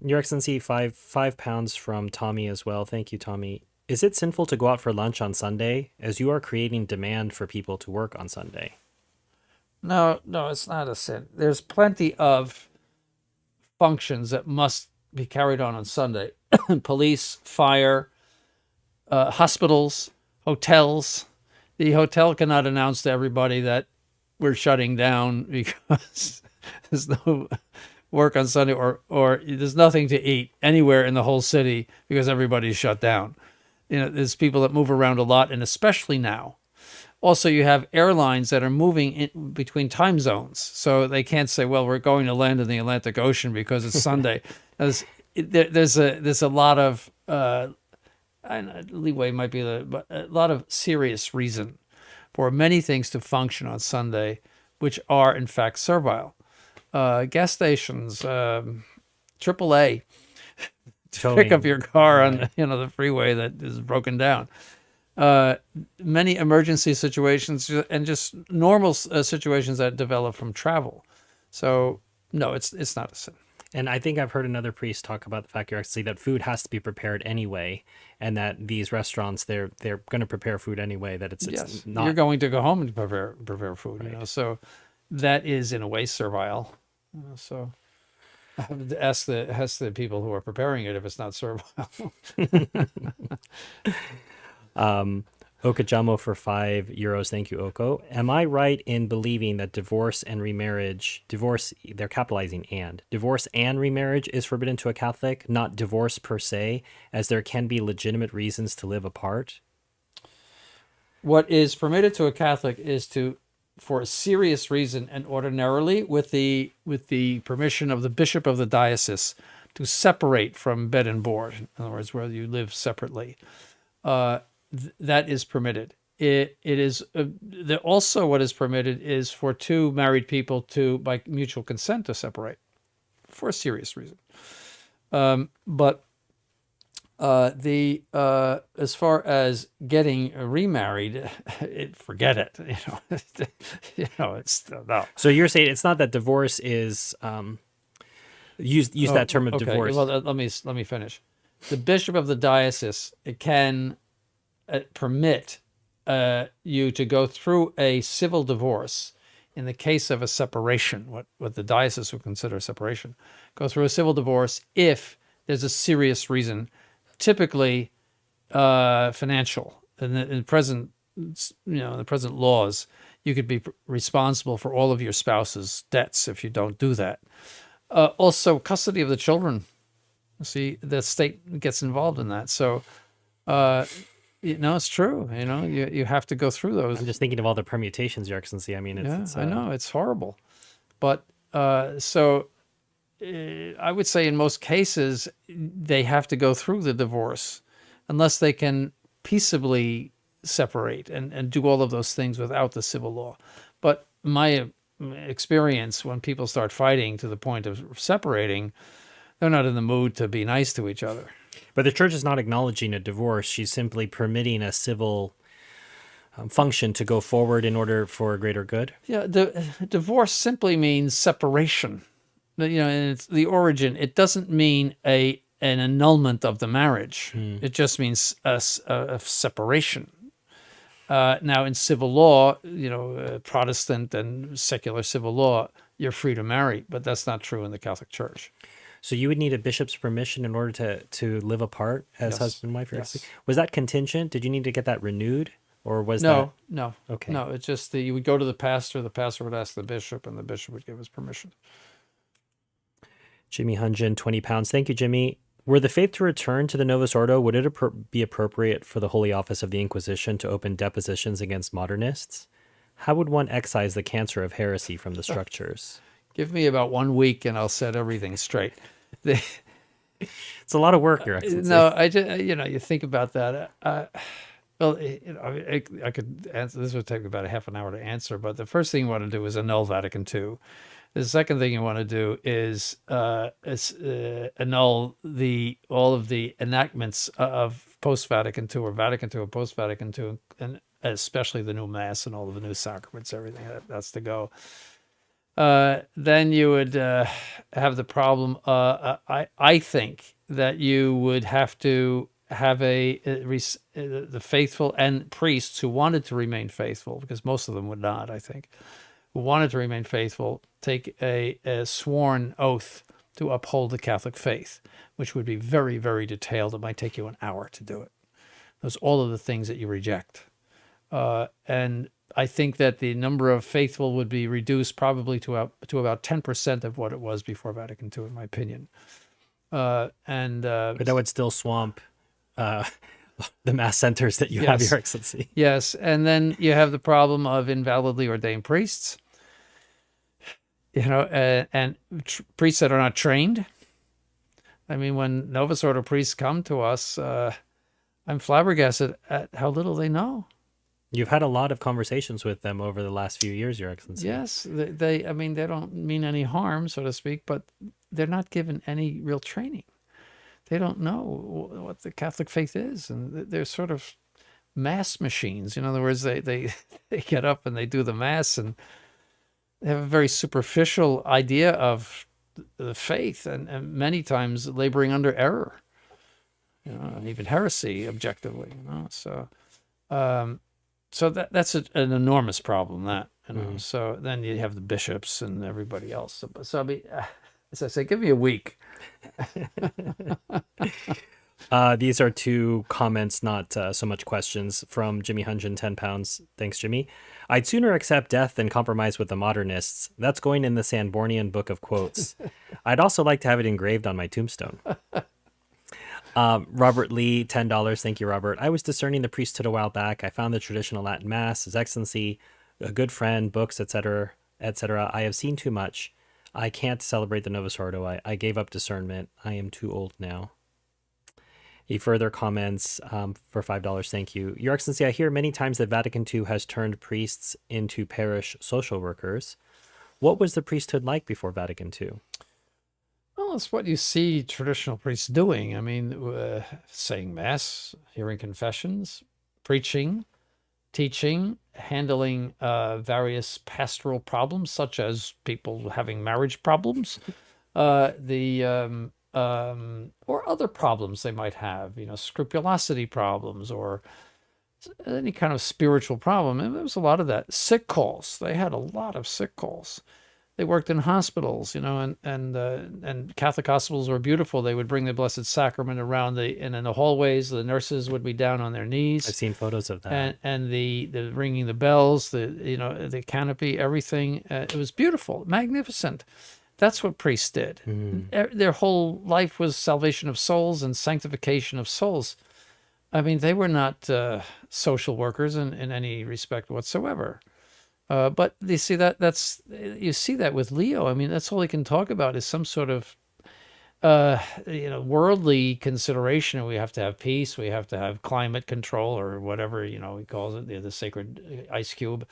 Your Excellency, five pounds from Tommy as well. Thank you, Tommy. Is it sinful to go out for lunch on Sunday, as you are creating demand for people to work on Sunday? No, no, it's not a sin. There's plenty of functions that must be carried on Sunday. Police, fire, hospitals, hotels. The hotel cannot announce to everybody that we're shutting down because there's no work on Sunday, or there's nothing to eat anywhere in the whole city because everybody's shut down. There's people that move around a lot, and especially now. Also, you have airlines that are moving in between time zones, so they can't say, "Well, we're going to land in the Atlantic Ocean because it's Sunday." There's a lot of leeway might be but a lot of serious reason for many things to function on Sunday, which are in fact servile. Gas stations, AAA, to pick up your car on the freeway that is broken down. Many emergency situations and just normal situations that develop from travel. So no, it's not a sin. And I think I've heard another priest talk about the fact, Your Excellency, that food has to be prepared anyway, and that these restaurants they're going to prepare food anyway. That it's not. You're going to go home and prepare food. Right. So that is in a way servile. So I have to ask the people who are preparing it if it's not servile. Okajamo for €5. Thank you, Oko. Am I right in believing that divorce and remarriage, they're capitalizing divorce and remarriage is forbidden to a Catholic, not divorce per se, as there can be legitimate reasons to live apart? What is permitted to a Catholic is for a serious reason and ordinarily with the permission of the bishop of the diocese, to separate from bed and board. In other words, where you live separately. That is permitted. It is also what is permitted is for two married people to, by mutual consent, to separate for a serious reason. But as far as getting remarried, forget it. It's no. So you're saying it's not that divorce is use that term of divorce. Well, let me finish. The bishop of the diocese can permit you to go through a civil divorce in the case of a separation, what the diocese would consider a separation. Go through a civil divorce if there's a serious reason, typically financial. In the present laws, you could be responsible for all of your spouse's debts if you don't do that. Also, custody of the children. See, the state gets involved in that. So, it's true. You have to go through those. I'm just thinking of all the permutations, Your Excellency. I mean, I know it's horrible, but I would say in most cases they have to go through the divorce, unless they can peaceably separate and do all of those things without the civil law. But my experience, when people start fighting to the point of separating, they're not in the mood to be nice to each other. But the church is not acknowledging a divorce. She's simply permitting a civil function to go forward in order for a greater good. Yeah, the divorce simply means separation. And it's the origin. It doesn't mean an annulment of the marriage. It just means a separation. Now, in civil law, Protestant and secular civil law, you're free to marry, but that's not true in the Catholic Church. So you would need a bishop's permission in order to live apart as husband and wife? Yes. Was that contingent? Did you need to get that renewed? Or was No. Okay. No, it's just you would go to the pastor would ask the bishop, and the bishop would give his permission. Jimmy Hunjin, 20 pounds. Thank you, Jimmy. Were the faith to return to the Novus Ordo, would it be appropriate for the Holy Office of the Inquisition to open depositions against modernists? How would one excise the cancer of heresy from the structures? Give me about 1 week and I'll set everything straight. It's a lot of work, Your Excellency. No, I just, you think about that. Well, I could answer. This would take about a half an hour to answer. But the first thing you want to do is annul Vatican II. The second thing you want to do is annul all of the enactments of post-Vatican II or Vatican II or post-Vatican II, and especially the new Mass and all of the new sacraments, everything that's to go. then you would have the problem. I think that you would have to have the faithful and priests who wanted to remain faithful, because most of them would not, I think, who wanted to remain faithful, take a sworn oath to uphold the Catholic faith, which would be very, very detailed. It might take you an hour to do it. Those all of the things that you reject. And I think that the number of faithful would be reduced probably to about 10% of what it was before Vatican II, in my opinion. But that would still swamp the mass centers that you have, Yes. Your Excellency. Yes, and then you have the problem of invalidly ordained priests, and priests that are not trained. I mean, when Novus Ordo priests come to us, I'm flabbergasted at how little they know. You've had a lot of conversations with them over the last few years, Your Excellency. Yes, I mean, they don't mean any harm, so to speak, but they're not given any real training. They don't know what the Catholic faith is, and they're sort of mass machines. In other words, they get up and they do the mass, and they have a very superficial idea of the faith, and many times laboring under error, and even heresy, objectively. So that's an enormous problem. So then you have the bishops and everybody else. So I mean, as I say, give me a week. These are two comments, not so much questions, from Jimmy Hunjin, 10 pounds. Thanks, Jimmy. I'd sooner accept death than compromise with the modernists. That's going in the Sanbornian book of quotes. I'd also like to have it engraved on my tombstone. Robert Lee, $10. Thank you, Robert. I was discerning the priesthood a while back. I found the traditional Latin Mass, His Excellency, a good friend, books, etc., etc. I have seen too much. I can't celebrate the Novus Ordo. I gave up discernment. I am too old now. He further comments for $5. Thank you. Your Excellency, I hear many times that Vatican II has turned priests into parish social workers. What was the priesthood like before Vatican II? Well, it's what you see traditional priests doing. I mean, saying mass, hearing confessions, preaching, teaching, handling various pastoral problems, such as people having marriage problems, or other problems they might have, scrupulosity problems, or any kind of spiritual problem. And there was a lot of that. Sick calls. They had a lot of sick calls. They worked in hospitals, and Catholic hospitals were beautiful. They would bring the Blessed Sacrament around and in the hallways, the nurses would be down on their knees. I've seen photos of that. And the ringing the bells, the canopy, everything. It was beautiful, magnificent. That's what priests did. Their whole life was salvation of souls and sanctification of souls. I mean, they were not social workers in any respect whatsoever. But you see you see that with Leo. I mean, that's all he can talk about is some sort of worldly consideration. We have to have peace. We have to have climate control, or whatever he calls it, the sacred ice cube,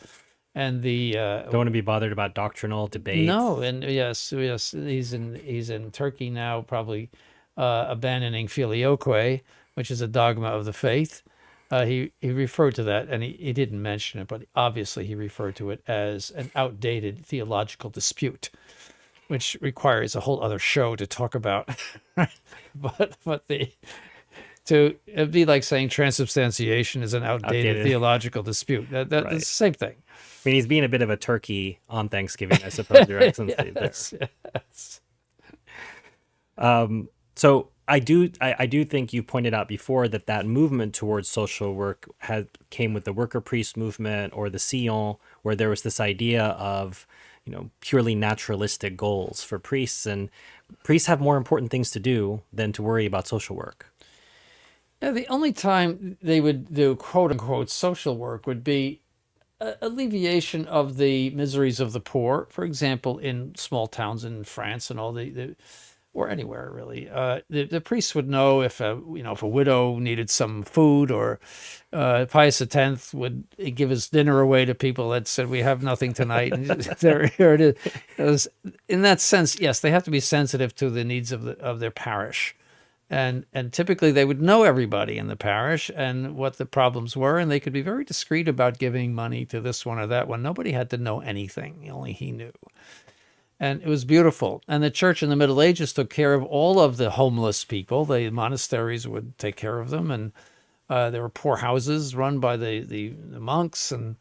and the don't want to be bothered about doctrinal debate. No, and yes, he's in Turkey now, probably abandoning filioque, which is a dogma of the faith. He referred to that, and he didn't mention it, but obviously he referred to it as an outdated theological dispute, which requires a whole other show to talk about. It'd be like saying transubstantiation is an outdated theological dispute. That's the same thing. I mean, he's being a bit of a turkey on Thanksgiving, I suppose, Your Excellency. Yes. So I do think you pointed out before that movement towards social work came with the worker priest movement, or the Sillon, where there was this idea of purely naturalistic goals for priests, and priests have more important things to do than to worry about social work. Yeah, the only time they would do quote unquote social work would be alleviation of the miseries of the poor. For example, in small towns in France and all or anywhere really, the priests would know if a widow needed some food, or Pius X would give his dinner away to people that said, "We have nothing tonight." And here it is. In that sense, yes, they have to be sensitive to the needs of their parish, and typically they would know everybody in the parish and what the problems were, and they could be very discreet about giving money to this one or that one. Nobody had to know anything; only he knew. And it was beautiful. And the church in the Middle Ages took care of all of the homeless people. The monasteries would take care of them, and there were poor houses run by the monks, and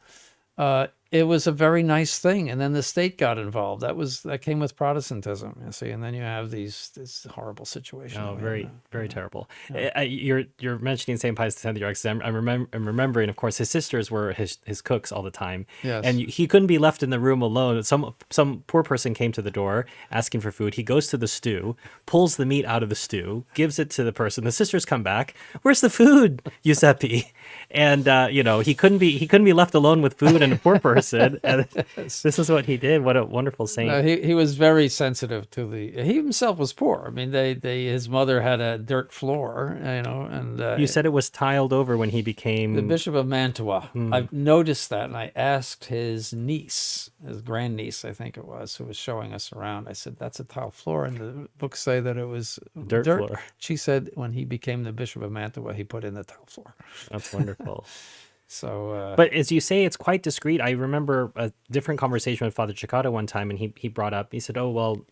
it was a very nice thing. And then the state got involved. That came with Protestantism, you see. And then you have this horrible situation. Oh, we have very, now. very terrible. You're mentioning St. Pius X. I'm remembering, of course, his sisters were his cooks all the time, Yes. and he couldn't be left in the room alone. Some poor person came to the door asking for food. He goes to the stew, pulls the meat out of the stew, gives it to the person. The sisters come back. Where's the food, Giuseppe? And he couldn't be left alone with food and a poor person. And this is what he did. What a wonderful saint. He was very sensitive to he himself was poor. I mean, his mother had a dirt floor, and You said it was tiled over when he became the Bishop of Mantua. I've noticed that, and I asked his niece, his grandniece, I think it was, who was showing us around. I said, "That's a tile floor," and the books say that it was dirt floor. She said when he became the Bishop of Mantua, he put in the tile floor. That's wonderful. So, but as you say, it's quite discreet. I remember a different conversation with Father Cicada one time, and he brought up, he said, "Oh, well,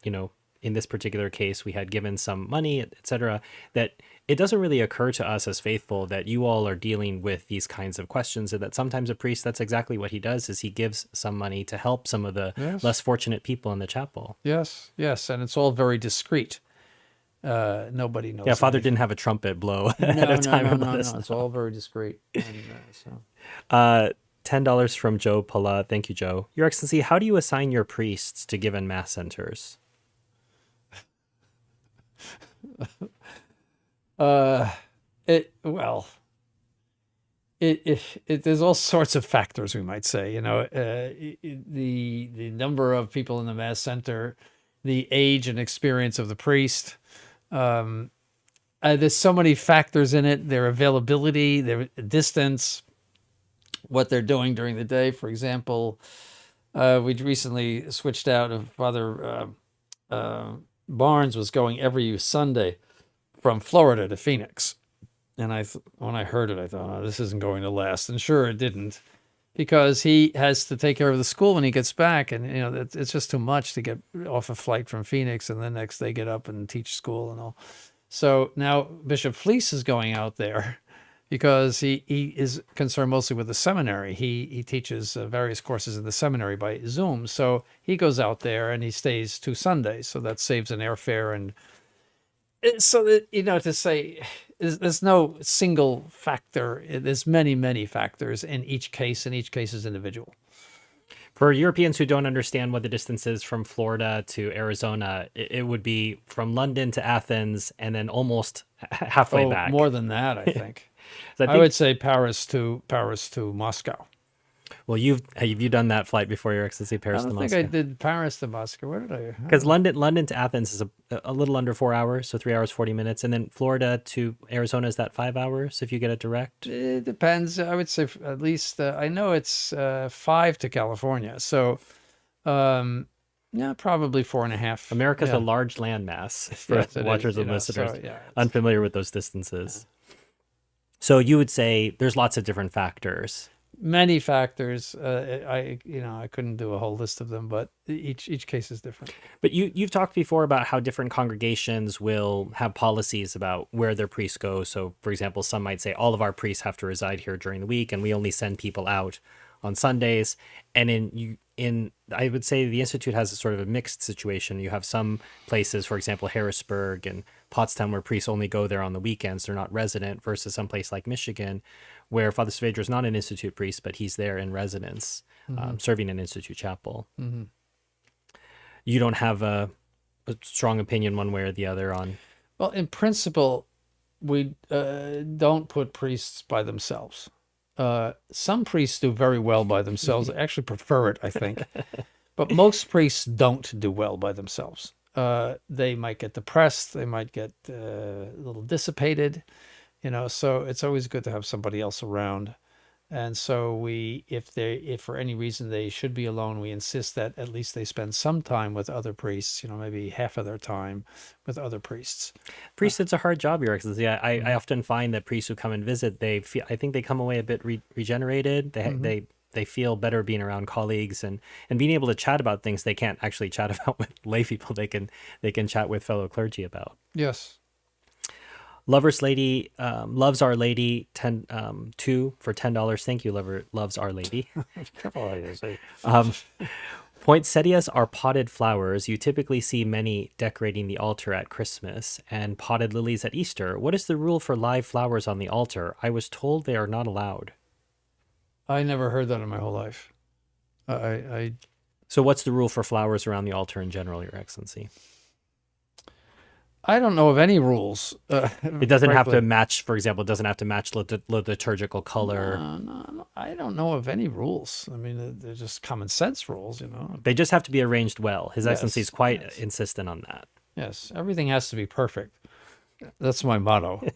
in this particular case, we had given some money, etc. That it doesn't really occur to us as faithful that you all are dealing with these kinds of questions, and that sometimes a priest, that's exactly what he does, is he gives some money to help some of the less fortunate people in the chapel." Yes, and it's all very discreet. Nobody knows. Yeah, Father didn't have a trumpet blow ahead of time. No. It's all very discreet. And, $10 from Joe Pala. Thank you, Joe. Your Excellency, how do you assign your priests to given mass centers? There's all sorts of factors, we might say. The number of people in the mass center, the age and experience of the priest. There's so many factors in it: their availability, their distance, what they're doing during the day. For example, we recently switched out of Father Barnes was going every Sunday from Florida to Phoenix. And when I heard it, I thought, this isn't going to last. And sure, it didn't, because he has to take care of the school when he gets back. And, it's just too much to get off a flight from Phoenix and the next day get up and teach school and all. So now Bishop Fleece is going out there because he is concerned mostly with the seminary. He teaches various courses in the seminary by Zoom. So he goes out there and he stays 2 Sundays. So that saves an airfare. And so that, to say there's no single factor. There's many, many factors in each case, and each case is individual. For Europeans who don't understand what the distance is from Florida to Arizona, it would be from London to Athens and then almost halfway back. More than that, I think. So I would say Paris to Moscow. Well, have you done that flight before, Your Excellency? Paris to Moscow? I think I did Paris to Moscow. Where did I? Because London to Athens is a little under 4 hours, so 3 hours 40 minutes, and then Florida to Arizona, is that 5 hours if you get it direct? It depends. I would say at least I know it's 5 to California, so probably 4.5. America's a large landmass for watchers and listeners unfamiliar with those distances. So you would say there's lots of different factors. Many factors. I couldn't do a whole list of them, but each case is different. But you've talked before about how different congregations will have policies about where their priests go. So, for example, some might say all of our priests have to reside here during the week, and we only send people out on Sundays. And in I would say the Institute has a sort of a mixed situation. You have some places, for example, Harrisburg and Pottstown, where priests only go there on the weekends. They're not resident, versus some place like Michigan, where Father Saavedra is not an Institute priest, but he's there in residence, serving an Institute chapel. Mm-hmm. You don't have a strong opinion one way or the other on... Well, in principle, we don't put priests by themselves. Some priests do very well by themselves. I actually prefer it, I think. But most priests don't do well by themselves. They might get depressed. They might get a little dissipated. So it's always good to have somebody else around. And so if for any reason they should be alone, we insist that at least they spend some time with other priests, maybe half of their time with other priests. Priests, it's a hard job, Your Excellency. I often find that priests who come and visit, I think they come away a bit regenerated. They they feel better being around colleagues and being able to chat about things they can't actually chat about with lay people. They can chat with fellow clergy about. Yes. Lover's Lady loves Our Lady 2 for $10. Thank you, loves Our Lady. Careful how you say. Poinsettias are potted flowers. You typically see many decorating the altar at Christmas and potted lilies at Easter. What is the rule for live flowers on the altar? I was told they are not allowed. I never heard that in my whole life. I So what's the rule for flowers around the altar in general, Your Excellency? I don't know of any rules. It doesn't have to frankly. match, for example, it doesn't have to match liturgical color. No, I don't know of any rules. I mean, they're just common sense rules, you know. They just have to be arranged well. His Excellency is quite yes. insistent on that. Yes, everything has to be perfect. That's my motto.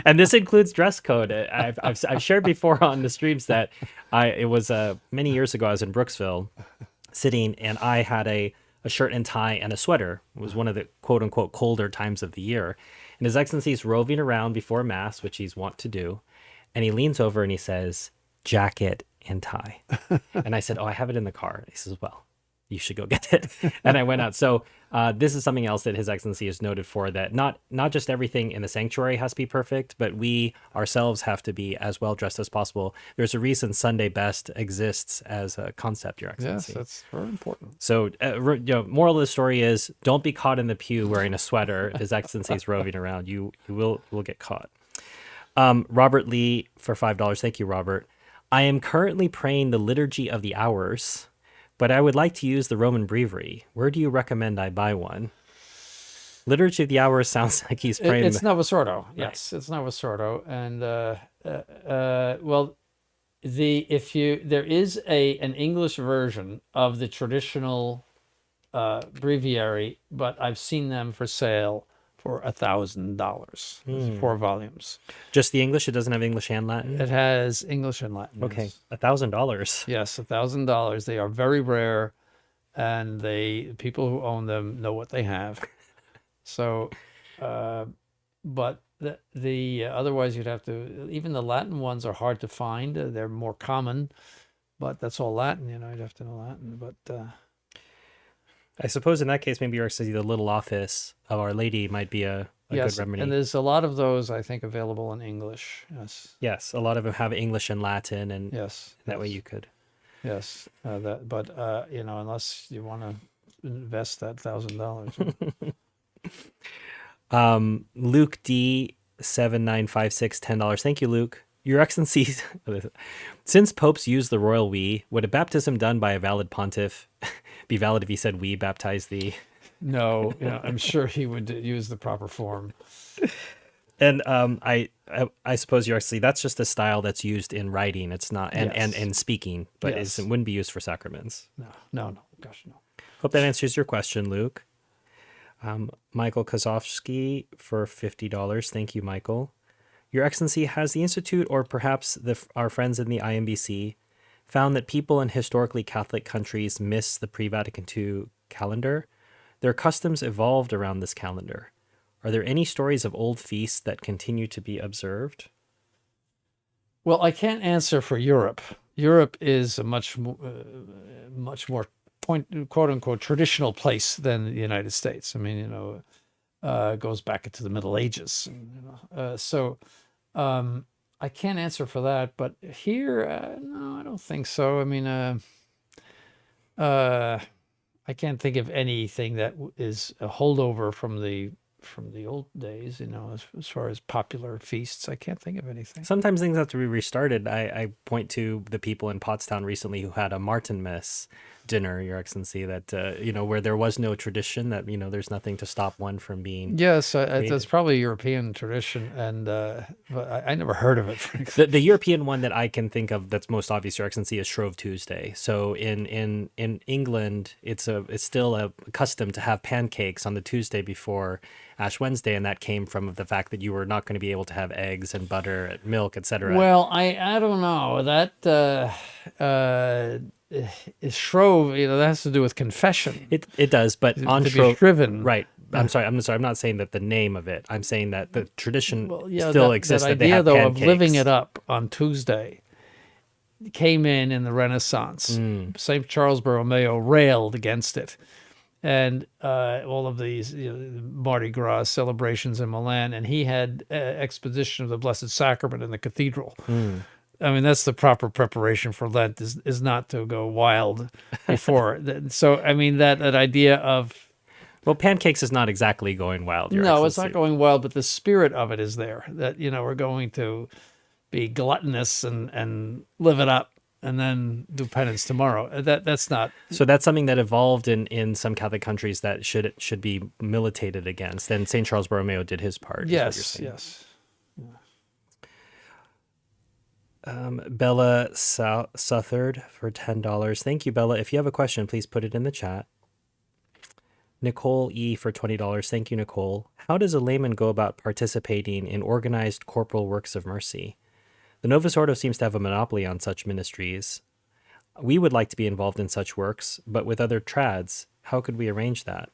And this includes dress code. I've shared before on the streams that it was many years ago. I was in Brooksville, sitting, and I had a shirt and tie and a sweater. It was one of the quote unquote colder times of the year, and His Excellency is roving around before Mass, which he's wont to do, and he leans over and he says, "Jacket and tie," and I said, "Oh, I have it in the car." He says, "Well, you should go get it." And I went out. So this is something else that His Excellency is noted for, that not just everything in the sanctuary has to be perfect, but we ourselves have to be as well dressed as possible. There's a reason Sunday best exists as a concept, Your Excellency. Yes, that's very important. So, moral of the story is, don't be caught in the pew wearing a sweater. If His Excellency is roving around, you will get caught. Robert Lee for $5. Thank you, Robert. I am currently praying the Liturgy of the Hours, but I would like to use the Roman Breviary. Where do you recommend I buy one? Liturgy of the Hours sounds like he's praying. It's Novus Ordo. Yes, it's Novus Ordo, and well, there is an English version of the traditional breviary, but I've seen them for sale for $1,000. 4 volumes. Just the English? It doesn't have English and Latin? It has English and Latin. Okay, Yes. $1,000. Yes, $1,000. They are very rare, and people who own them know what they have. So, but the otherwise you'd have to. Even the Latin ones are hard to find. They're more common, but that's all Latin. You know, you'd have to know Latin. But I suppose in that case, maybe Your Excellency, the little office of Our Lady might be a yes, good remedy. and there's a lot of those I think available in English. Yes. Yes, a lot of them have English and Latin, and Yes. that way you could. Yes. But you know, unless you want to invest that $1,000. Luke D 7956 $10. Thank you, Luke. Your Excellency, since popes use the royal we, would a baptism done by a valid pontiff be valid if he said we baptize thee? No, you know, I'm sure he would use the proper form. And I suppose, Your Excellency, that's just a style that's used in writing. It's not and speaking, but Yes. it wouldn't be used for sacraments. No, gosh, no. Hope that answers your question, Luke. Michael Kozovsky for $50. Thank you, Michael. Your Excellency, has the Institute, or perhaps our friends in the IMBC, found that people in historically Catholic countries miss the pre-Vatican II calendar? Their customs evolved around this calendar. Are there any stories of old feasts that continue to be observed? Well, I can't answer for Europe. Europe is a much more quote unquote traditional place than the United States. I mean, you know, it goes back into the Middle Ages. So I can't answer for that. But here, no, I don't think so. I mean, I can't think of anything that is a holdover from the old days, you know, as far as popular feasts. I can't think of anything. Sometimes things have to be restarted. I point to the people in Pottstown recently who had a Martinmas dinner, Your Excellency, that, you know, where there was no tradition, that, you know, there's nothing to stop one from being. Yes, that's probably a European tradition, and but I never heard of it, frankly. The European one that I can think of that's most obvious, Your Excellency, is Shrove Tuesday. So in England, it's still a custom to have pancakes on the Tuesday before Ash Wednesday, and that came from the fact that you were not going to be able to have eggs and butter, milk, etc. Well, I don't know. That is Shrove, you know, that has to do with confession. It does, but on to Shrove, be shriven. right? I'm sorry. I'm not saying that the name of it. I'm saying that the tradition Yeah, still that exists. idea, That they have though, pancakes. of living it up on Tuesday came in the Renaissance. Mm. St. Charles Borromeo railed against it. And all of these Mardi Gras celebrations in Milan, and he had exposition of the Blessed Sacrament in the cathedral. Mm. I mean, that's the proper preparation for Lent is not to go wild before. So, I mean, that idea of Well, pancakes is not exactly going wild. Your no, it's not Excellency. going wild, but the spirit of it is there. That we're going to be gluttonous and live it up, and then do penance tomorrow. That's not. So that's something that evolved in some Catholic countries that should be militated against. And St. Charles Borromeo did his part. is what you're Yes, saying. yes. Bella Southard for $10. Thank you, Bella. If you have a question, please put it in the chat. Nicole E for $20. Thank you, Nicole. How does a layman go about participating in organized corporal works of mercy? The Novus Ordo seems to have a monopoly on such ministries. We would like to be involved in such works, but with other trads, how could we arrange that?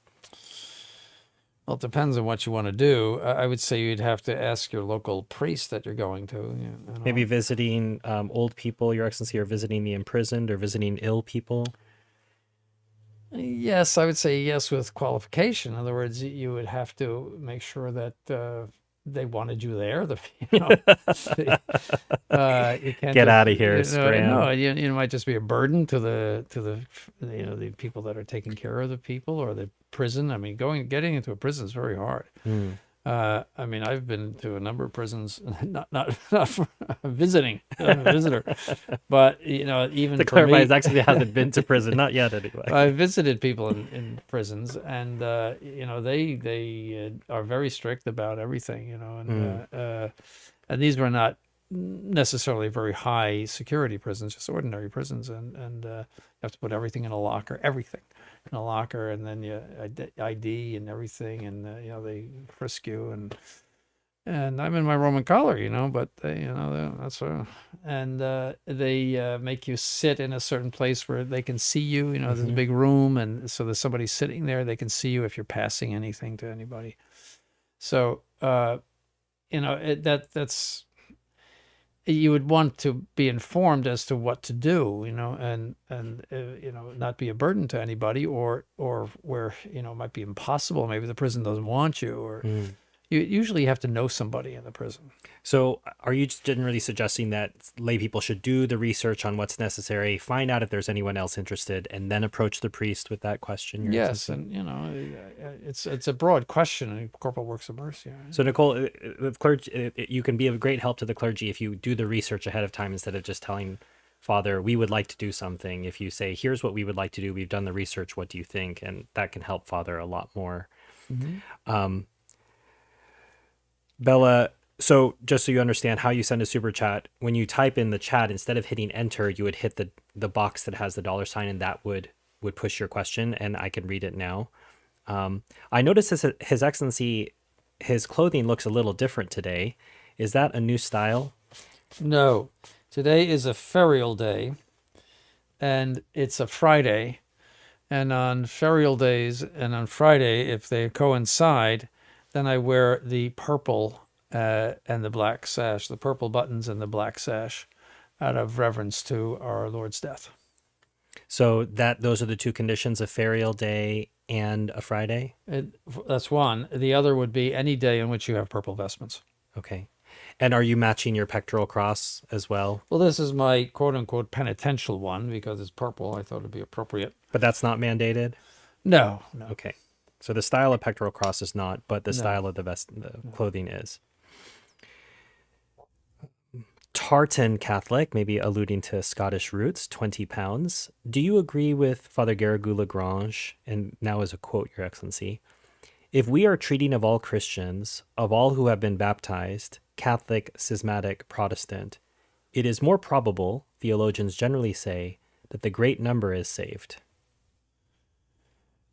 Well, it depends on what you want to do. I would say you'd have to ask your local priest that you're going to. I don't Maybe know. visiting old people, Your Excellency, or visiting the imprisoned, or visiting ill people. Yes, I would say yes with qualification. In other words, you would have to make sure that they wanted you there. You can't Get just, out of here, scram. No, you might just be a burden to the people that are taking care of the people or the prison. I mean, getting into a prison is very hard. Mm. I mean, I've been to a number of prisons, not for visiting, I'm a visitor, but even To for clarify, me, His Excellency hasn't been to prison, not yet anyway. I visited people in prisons, and they are very strict about everything, and these were not necessarily very high security prisons, just ordinary prisons, and you have to put everything in a locker, and then you ID and everything, and they frisk you, and I'm in my Roman collar, but that's and they make you sit in a certain place where they can see you. There's a big room, and so there's somebody sitting there. They can see you if you're passing anything to anybody. So that's you would want to be informed as to what to do, and not be a burden to anybody, or where it might be impossible. Maybe the prison doesn't want you, or you usually have to know somebody in the prison. So are you generally suggesting that lay people should do the research on what's necessary, find out if there's anyone else interested, and then approach the priest with that question? Your Yes, Excellency? and it's a broad question in corporal works of mercy. So Nicole, the clergy, you can be of great help to the clergy if you do the research ahead of time instead of just telling Father, we would like to do something. If you say, here's what we would like to do, we've done the research, what do you think? And that can help Father a lot more. Bella, so just so you understand how you send a super chat, when you type in the chat, instead of hitting enter, you would hit the box that has the $sign, and that would push your question, and I can read it now. I noticed His Excellency, his clothing looks a little different today. Is that a new style? No, today is a ferial day, and it's a Friday, and on ferial days and on Friday, if they coincide, then I wear the purple and the black sash, the purple buttons and the black sash, out of reverence to our Lord's death. So those are the two conditions: a ferial day and a Friday. That's one. The other would be any day in which you have purple vestments. Okay. And are you matching your pectoral cross as well? Well, this is my quote-unquote penitential one because it's purple. I thought it'd be appropriate. But that's not mandated? No. Okay. So the style of pectoral cross is not, but the style of the clothing is. Tartan Catholic, maybe alluding to Scottish roots, 20 pounds. Do you agree with Father Garrigou Lagrange, and now as a quote, Your Excellency, if we are treating of all Christians, of all who have been baptized, Catholic, schismatic, Protestant, it is more probable, theologians generally say, that the great number is saved.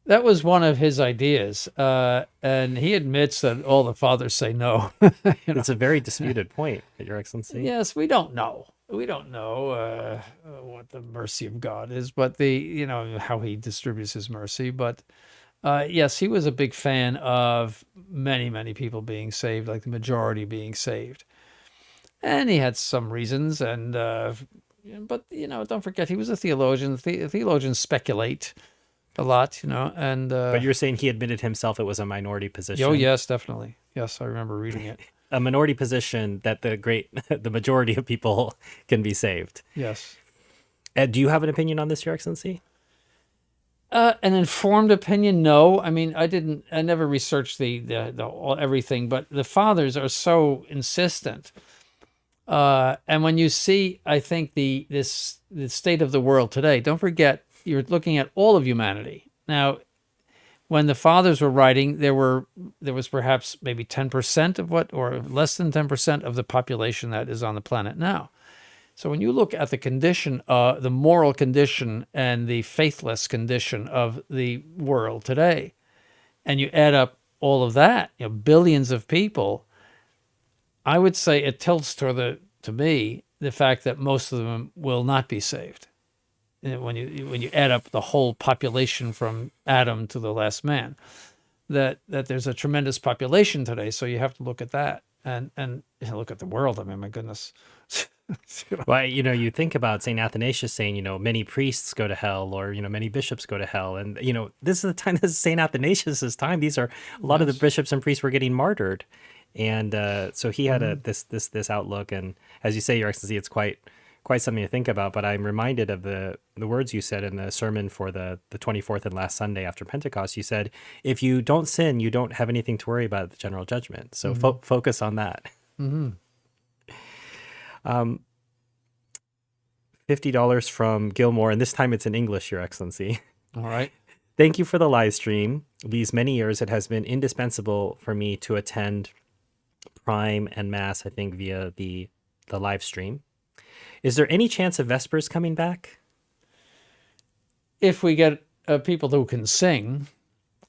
That was one of his ideas, and he admits that all the fathers say no. It's a very disputed point, Your Excellency. Yes, we don't know. We don't know what the mercy of God is, but how he distributes his mercy. But yes, he was a big fan of many, many people being saved, like the majority being saved. And he had some reasons, and but don't forget he was a theologian. Theologians speculate a lot, and But you're saying he admitted himself it was a minority oh position, yes, definitely, yes, I remember reading it. a minority position that the majority of people can be saved. Yes. Do you have an opinion on this, Your Excellency? An informed opinion, no. I mean, I never researched everything, but the fathers are so insistent. And when you see, I think the state of the world today, don't forget you're looking at all of humanity. Now, when the fathers were writing, there was perhaps maybe 10% of or less than 10% of the population that is on the planet now. So when you look at the condition, the moral condition and the faithless condition of the world today, and you add up all of that, billions of people, I would say it tilts to me the fact that most of them will not be saved. When you add up the whole population from Adam to the last man, that there's a tremendous population today. So you have to look at that and look at the world. I mean, my goodness. Well, you think about St. Athanasius saying, many priests go to hell, or, many bishops go to hell. And, this is the time, this is St. Athanasius's time. These are a lot of the bishops and priests were getting martyred. And so he had this outlook. And as you say, Your Excellency, it's quite something to think about. But I'm reminded of the words you said in the sermon for the 24th and last Sunday after Pentecost. You said, if you don't sin, you don't have anything to worry about at the general judgment. So focus on that. $50 from Gilmore, and this time it's in English, Your Excellency. All right. Thank you for the live stream. These many years, it has been indispensable for me to attend Prime and Mass, I think, via the live stream. Is there any chance of Vespers coming back? If we get people who can sing,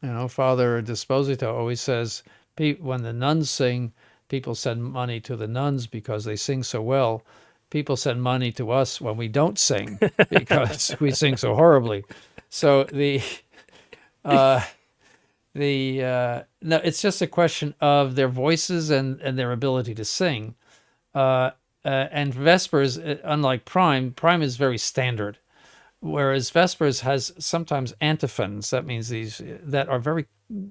Father Disposito always says, when the nuns sing, people send money to the nuns because they sing so well. People send money to us when we don't sing because we sing so horribly. So no, it's just a question of their voices and their ability to sing. And Vespers, unlike Prime is very standard, whereas Vespers has sometimes antiphons. That means these that are very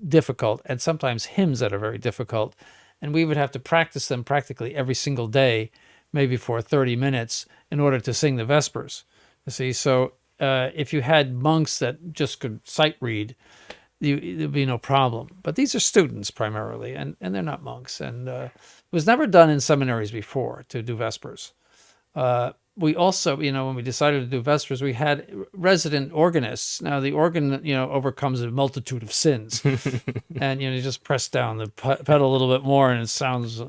difficult, and sometimes hymns that are very difficult. And we would have to practice them practically every single day, maybe for 30 minutes, in order to sing the Vespers. You see, so if you had monks that just could sight read, there'd be no problem. But these are students primarily, and they're not monks. And it was never done in seminaries before to do Vespers. We also, when we decided to do Vespers, we had resident organists. Now, the organ, overcomes a multitude of sins. And, you just press down the pedal a little bit more and it sounds,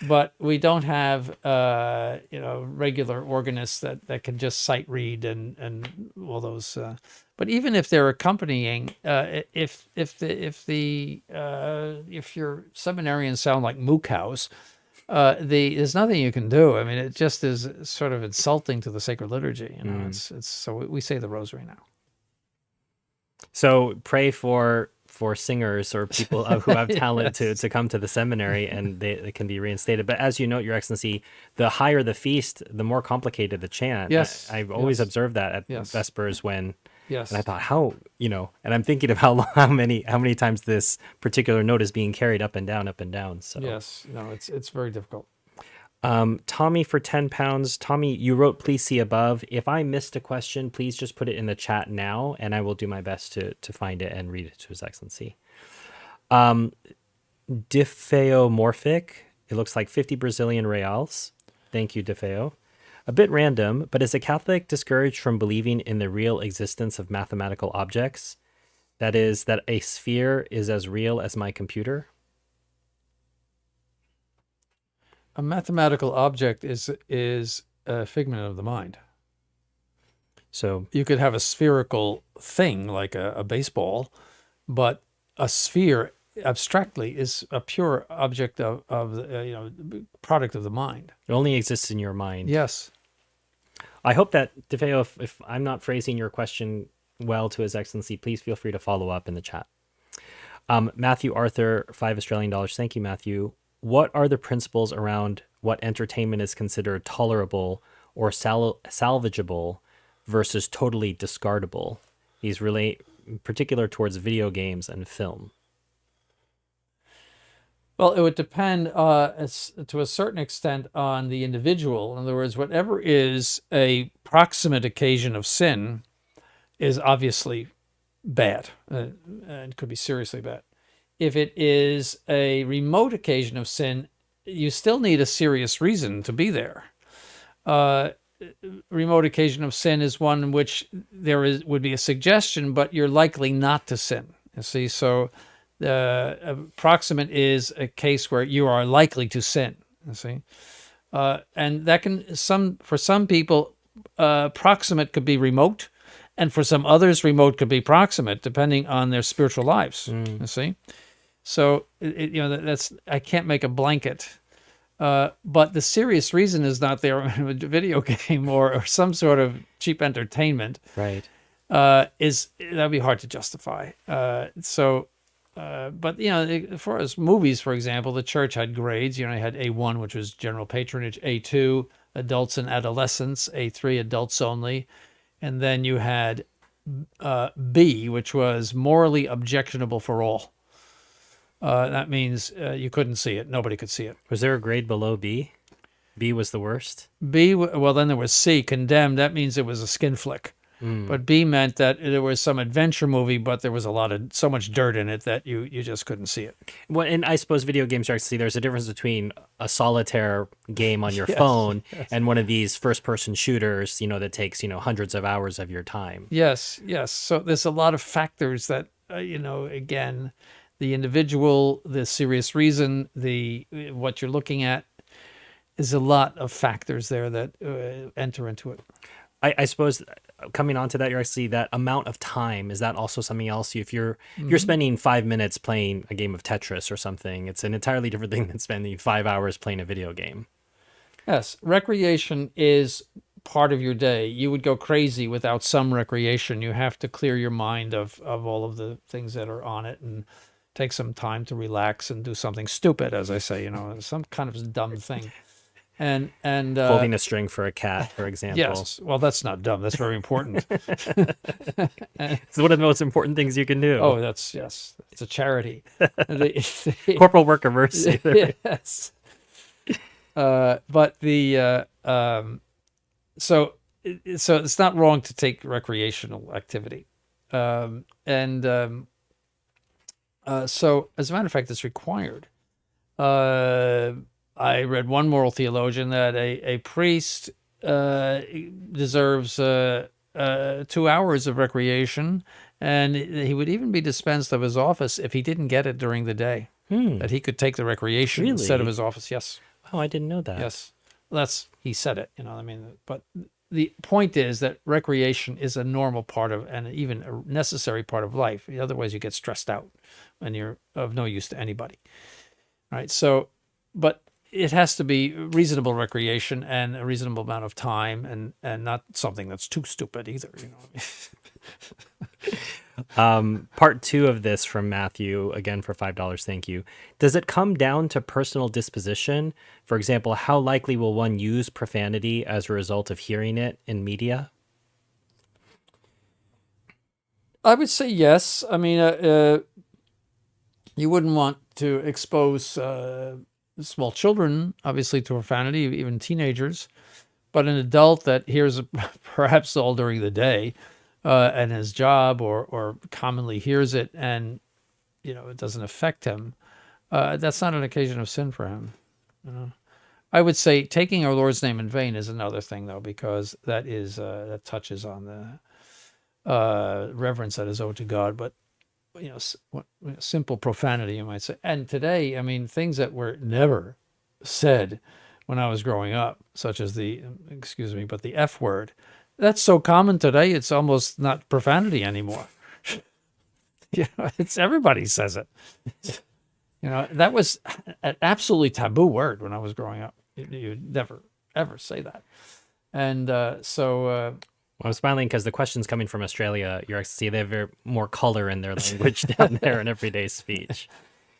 But we don't have, regular organists that can just sight read and all those. But even if they're accompanying, if your seminarians sound like moo cows, there's nothing you can do. I mean, it just is sort of insulting to the sacred liturgy. It's so we say the rosary now. So pray for singers or people who have talent to come to the seminary, and they can be reinstated. But as you note, Your Excellency, the higher the feast, the more complicated the chant. Yes, I've always observed that at Vespers when. Yes. And I thought, and I'm thinking of how many times this particular note is being carried up and down, up and down. So yes, no, it's very difficult. Tommy for £10. Tommy, you wrote, please see above. If I missed a question, please just put it in the chat now, and I will do my best to find it and read it to His Excellency. Dipheomorphic, it looks like 50 Brazilian reals. Thank you, Difeo. A bit random, but is a Catholic discouraged from believing in the real existence of mathematical objects? That is, that a sphere is as real as my computer? A mathematical object is a figment of the mind. So you could have a spherical thing like a baseball, but a sphere abstractly is a pure object of product of the mind. It only exists in your mind. Yes. I hope that, Defeo, if I'm not phrasing your question well to His Excellency, please feel free to follow up in the chat. Matthew Arthur, $5 Thank you, Matthew. What are the principles around what entertainment is considered tolerable or salvageable versus totally discardable? These relate in particular towards video games and film. Well, it would depend to a certain extent on the individual. In other words, whatever is a proximate occasion of sin is obviously bad and could be seriously bad. If it is a remote occasion of sin, you still need a serious reason to be there. Remote occasion of sin is one in which would be a suggestion, but you're likely not to sin. You see, so proximate is a case where you are likely to sin. You see, and that can for some people, proximate could be remote, and for some others, remote could be proximate, depending on their spiritual lives. You see, so that's I can't make a blanket. But the serious reason is not there in a video game or some sort of cheap entertainment. Right. That'd be hard to justify. But as far as movies, for example, the church had grades. You had A1, which was general patronage, A2, adults and adolescents, A3, adults only, and then you had B, which was morally objectionable for all. That means you couldn't see it. Nobody could see it. Was there a grade below B? B was the worst? B, well, then there was C, condemned. That means it was a skin flick. But B meant that there was some adventure movie, but there was so much dirt in it that you just couldn't see it. Well, and I suppose video games are see there's a difference between a solitaire game on your phone and one of these first-person shooters, that takes, hundreds of hours of your time. Yes. So there's a lot of factors that, again, the individual, the serious reason, what you're looking at, is a lot of factors there that enter into it. I suppose coming on to that, you're actually that amount of time. Is that also something else? If you're spending 5 minutes playing a game of Tetris or something, it's an entirely different thing than spending 5 hours playing a video game. Yes, recreation is part of your day. You would go crazy without some recreation. You have to clear your mind of all of the things that are on it and take some time to relax and do something stupid, as I say, some kind of dumb thing. And holding a string for a cat, for example. Yes. Well, that's not dumb. That's very important. It's one of the most important things you can do. Oh, yes. It's a charity. Corporal work of mercy. Yes. But so it's not wrong to take recreational activity. So as a matter of fact, it's required. I read one moral theologian that a priest deserves 2 hours of recreation, and he would even be dispensed of his office if he didn't get it during the day. That he could take the recreation instead of his office. Yes. Oh, I didn't know that. Yes. He said it, but the point is that recreation is a normal part of, and even a necessary part of life. Otherwise you get stressed out and you're of no use to anybody. All right. So, but it has to be reasonable recreation and a reasonable amount of time, and not something that's too stupid either. Part 2 of this from Matthew, again for $5. Thank you. Does it come down to personal disposition? For example, how likely will one use profanity as a result of hearing it in media? I would say yes. I mean, you wouldn't want to expose small children, obviously, to profanity, even teenagers, but an adult that hears perhaps all during the day and his job or commonly hears it and, it doesn't affect him, that's not an occasion of sin for him. I would say taking our Lord's name in vain is another thing, though, because that touches on the reverence that is owed to God, but simple profanity, you might say. And today, I mean, things that were never said when I was growing up, such as the F word, that's so common today, it's almost not profanity anymore. It's everybody says it. That was an absolutely taboo word when I was growing up. You'd never, ever say that. And Well, I'm smiling because the question's coming from Australia. Your Excellency, they have more color in their language down there in everyday speech.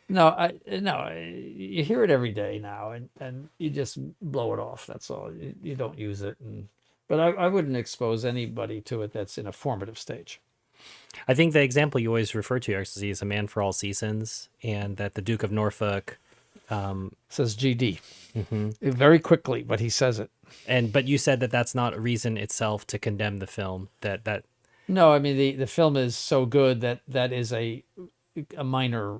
You hear it every day now, and you just blow it off. That's all. You don't use it, but I wouldn't expose anybody to it that's in a formative stage. I think the example you always refer to, Your Excellency, is A Man for All Seasons, and that the Duke of Norfolk, Says GD very quickly, but he says it. but you said that that's not a reason itself to condemn the film. That No, I mean the film is so good that is a minor,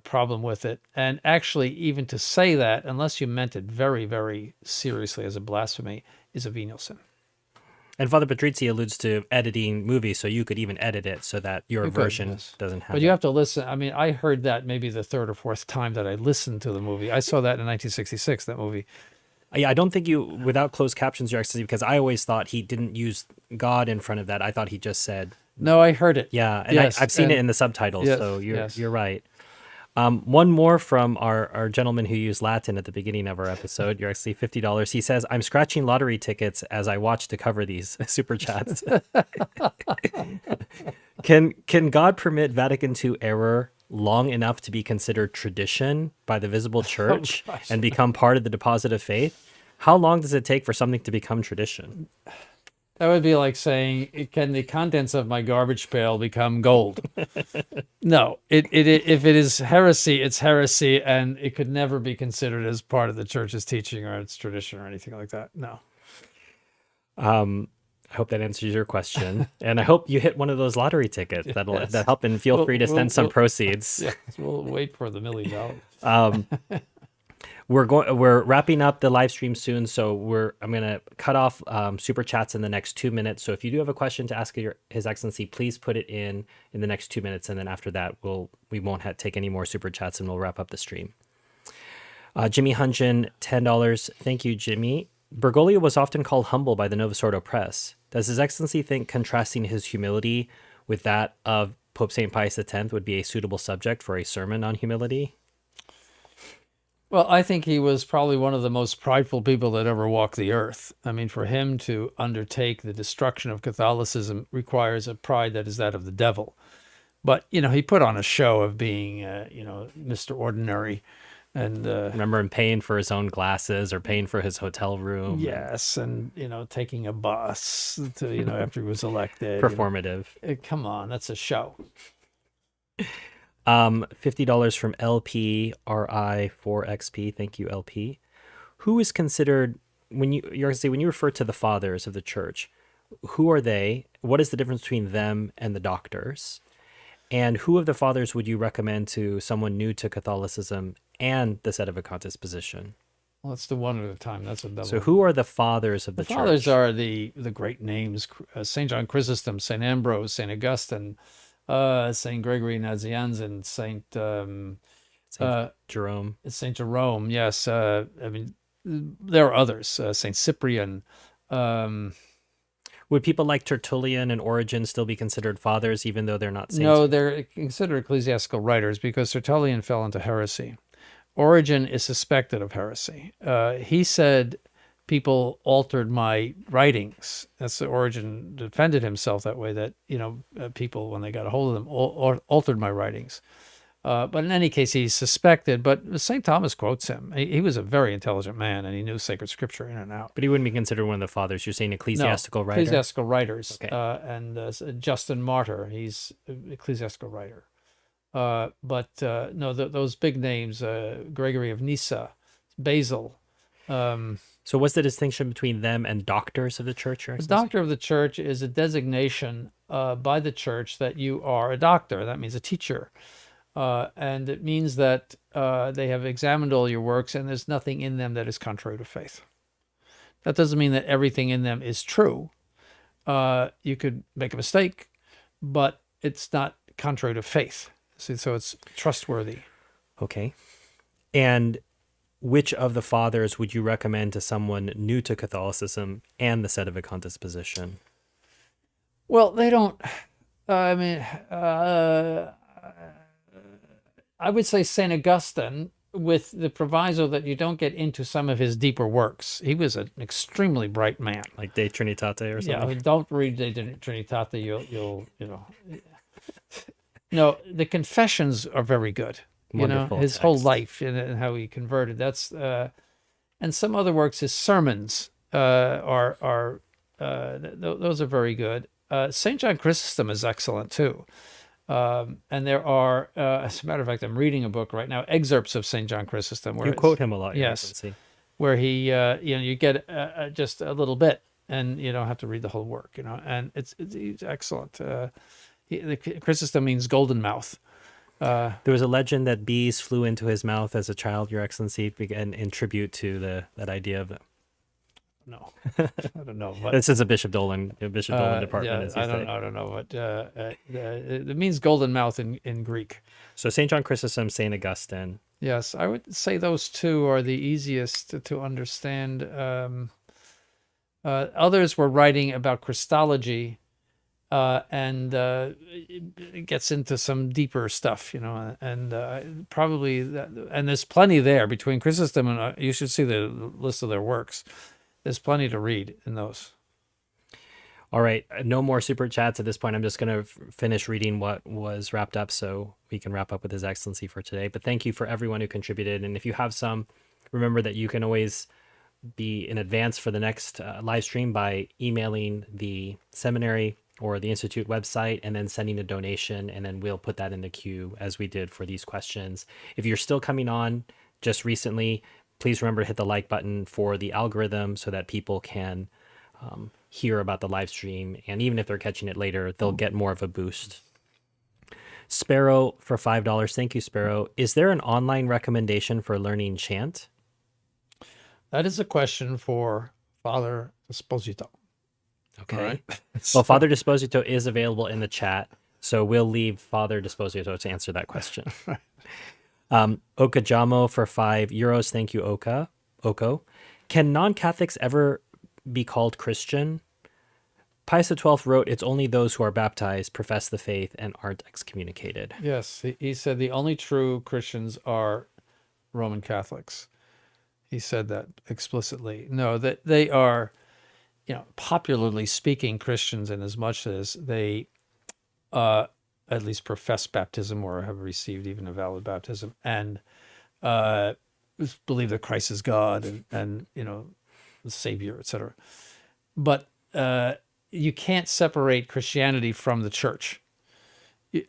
problem with it. And actually, even to say that, unless you meant it very, very seriously as a blasphemy, is a venial sin. and Father Patrizzi alludes to editing movies, so you could even edit it so that your You could, version yes. doesn't have But you it. have to listen. I mean, I heard that maybe the third or fourth time that I listened to the movie. I saw that in 1966. That movie. Yeah, I don't think you without closed captions, Your Excellency, because I always thought he didn't use God in front of that. I thought he just said, No, I heard it. yeah, and Yes, I've seen it and- in the subtitles, yes, so yes. you're right. One more from our gentleman who used Latin at the beginning of our episode. You're actually $50. He says, "I'm scratching lottery tickets as I watch to cover these super chats." Can God permit Vatican II error long enough to be considered tradition by the visible church gosh. and become part of the deposit of faith? How long does it take for something to become tradition? That would be like saying, "Can the contents of my garbage pail become gold?" No, if it is heresy, it's heresy, and it could never be considered as part of the church's teaching or its tradition or anything like that. No. I hope that answers your question, and I hope you hit one of those lottery tickets Yes. that help. And feel free to send some proceeds. Yeah, we'll wait for the $1 million. We're wrapping up the live stream soon, so I'm gonna cut off super chats in the next 2 minutes. So if you do have a question to ask His Excellency, please put it in the next 2 minutes, and then after that we won't take any more super chats, and we'll wrap up the stream. Jimmy Hunjin, $10. Thank you, Jimmy. Bergoglio was often called humble by the Novus Ordo press. Does His Excellency think contrasting his humility with that of Pope St. Pius X would be a suitable subject for a sermon on humility? Well, I think he was probably one of the most prideful people that ever walked the earth. I mean, for him to undertake the destruction of Catholicism requires a pride that is that of the devil. But, he put on a show of being, Mr. Ordinary. And Remember him paying for his own glasses or paying for his hotel room? yes, and, taking a bus to, after he was elected. Performative. Come on, that's a show. $50 from LPRI4XP. Thank you, LP. Who is considered, when you refer to the fathers of the church, who are they? What is the difference between them and the doctors? And who of the fathers would you recommend to someone new to Catholicism and the Sedevacantists position? Well, let's do one at a time. That's a double. So who are the fathers of the church? Fathers are the great names: Saint John Chrysostom, Saint Ambrose, Saint Augustine, Saint Gregory Nazianzen, Saint Jerome. Saint Jerome. Yes, I mean there are others. Saint Cyprian. Would people like Tertullian and Origen still be considered fathers, even though they're not saints? No, they're considered ecclesiastical writers because Tertullian fell into heresy. Origen is suspected of heresy. He said people altered my writings. That's the Origen defended himself that way, that, people, when they got a hold of them, altered my writings. But in any case, he's suspected. But St. Thomas quotes him. He was a very intelligent man, and he knew sacred scripture in and out. But he wouldn't be considered one of the fathers. You're saying ecclesiastical writer? Ecclesiastical writers. Okay. And Justin Martyr, he's an ecclesiastical writer. But no, those big names, Gregory of Nyssa, Basil. So what's the distinction between them and doctors of the church? The doctor of the church is a designation by the church that you are a doctor. That means a teacher. And it means that they have examined all your works and there's nothing in them that is contrary to faith. That doesn't mean that everything in them is true. You could make a mistake, but it's not contrary to faith. So it's trustworthy. Okay. And which of the fathers would you recommend to someone new to Catholicism and the Sedevacantist position? Well, they don't, I mean, I would say St. Augustine, with the proviso that you don't get into some of his deeper works. He was an extremely bright man. Like De Trinitate or something? Yeah, don't read De Trinitate. You'll No, the confessions are very good. Wonderful His whole text. life and how he converted. That's and some other works. His sermons those are very good. Saint John Chrysostom is excellent too. And there are, as a matter of fact, I'm reading a book right now, excerpts of Saint John Chrysostom. You quote him a lot, yeah, I can Yes, see. where he, you get just a little bit, and you don't have to read the whole work, and he's excellent. The Chrysostom means golden mouth. There was a legend that bees flew into his mouth as a child, Your Excellency, and in tribute to that idea of. No, I don't know. But, this is a Bishop Dolan department, yeah, as you say. I don't know, but it means golden mouth in Greek. So St. John Chrysostom, St. Augustine. Yes, I would say those two are the easiest to understand. Others were writing about Christology, and it gets into some deeper stuff, and probably and there's plenty there between Chrysostom and you should see the list of their works. There's plenty to read in those. All right, no more super chats at this point. I'm just going to finish reading what was wrapped up so we can wrap up with His Excellency for today. But thank you for everyone who contributed. And if you have some, remember that you can always be in advance for the next live stream by emailing the seminary or the Institute website and then sending a donation. And then we'll put that in the queue as we did for these questions. If you're still coming on just recently, please remember to hit the like button for the algorithm so that people can hear about the live stream. And even if they're catching it later, they'll get more of a boost. Sparrow for $5. Thank you, Sparrow. Is there an online recommendation for learning chant? That is a question for Father Esposito. Okay. Right. Well, Father Disposito is available in the chat, so we'll leave Father Disposito to answer that question. Okajamo for €5. Thank you, Oko. Can non-Catholics ever be called Christian? Pius XII wrote, "It's only those who are baptized, profess the faith, and aren't excommunicated." Yes, he said the only true Christians are Roman Catholics. He said that explicitly. No, that they are, popularly speaking, Christians in as much as they at least profess baptism or have received even a valid baptism and believe that Christ is God and the Savior, etc. But you can't separate Christianity from the church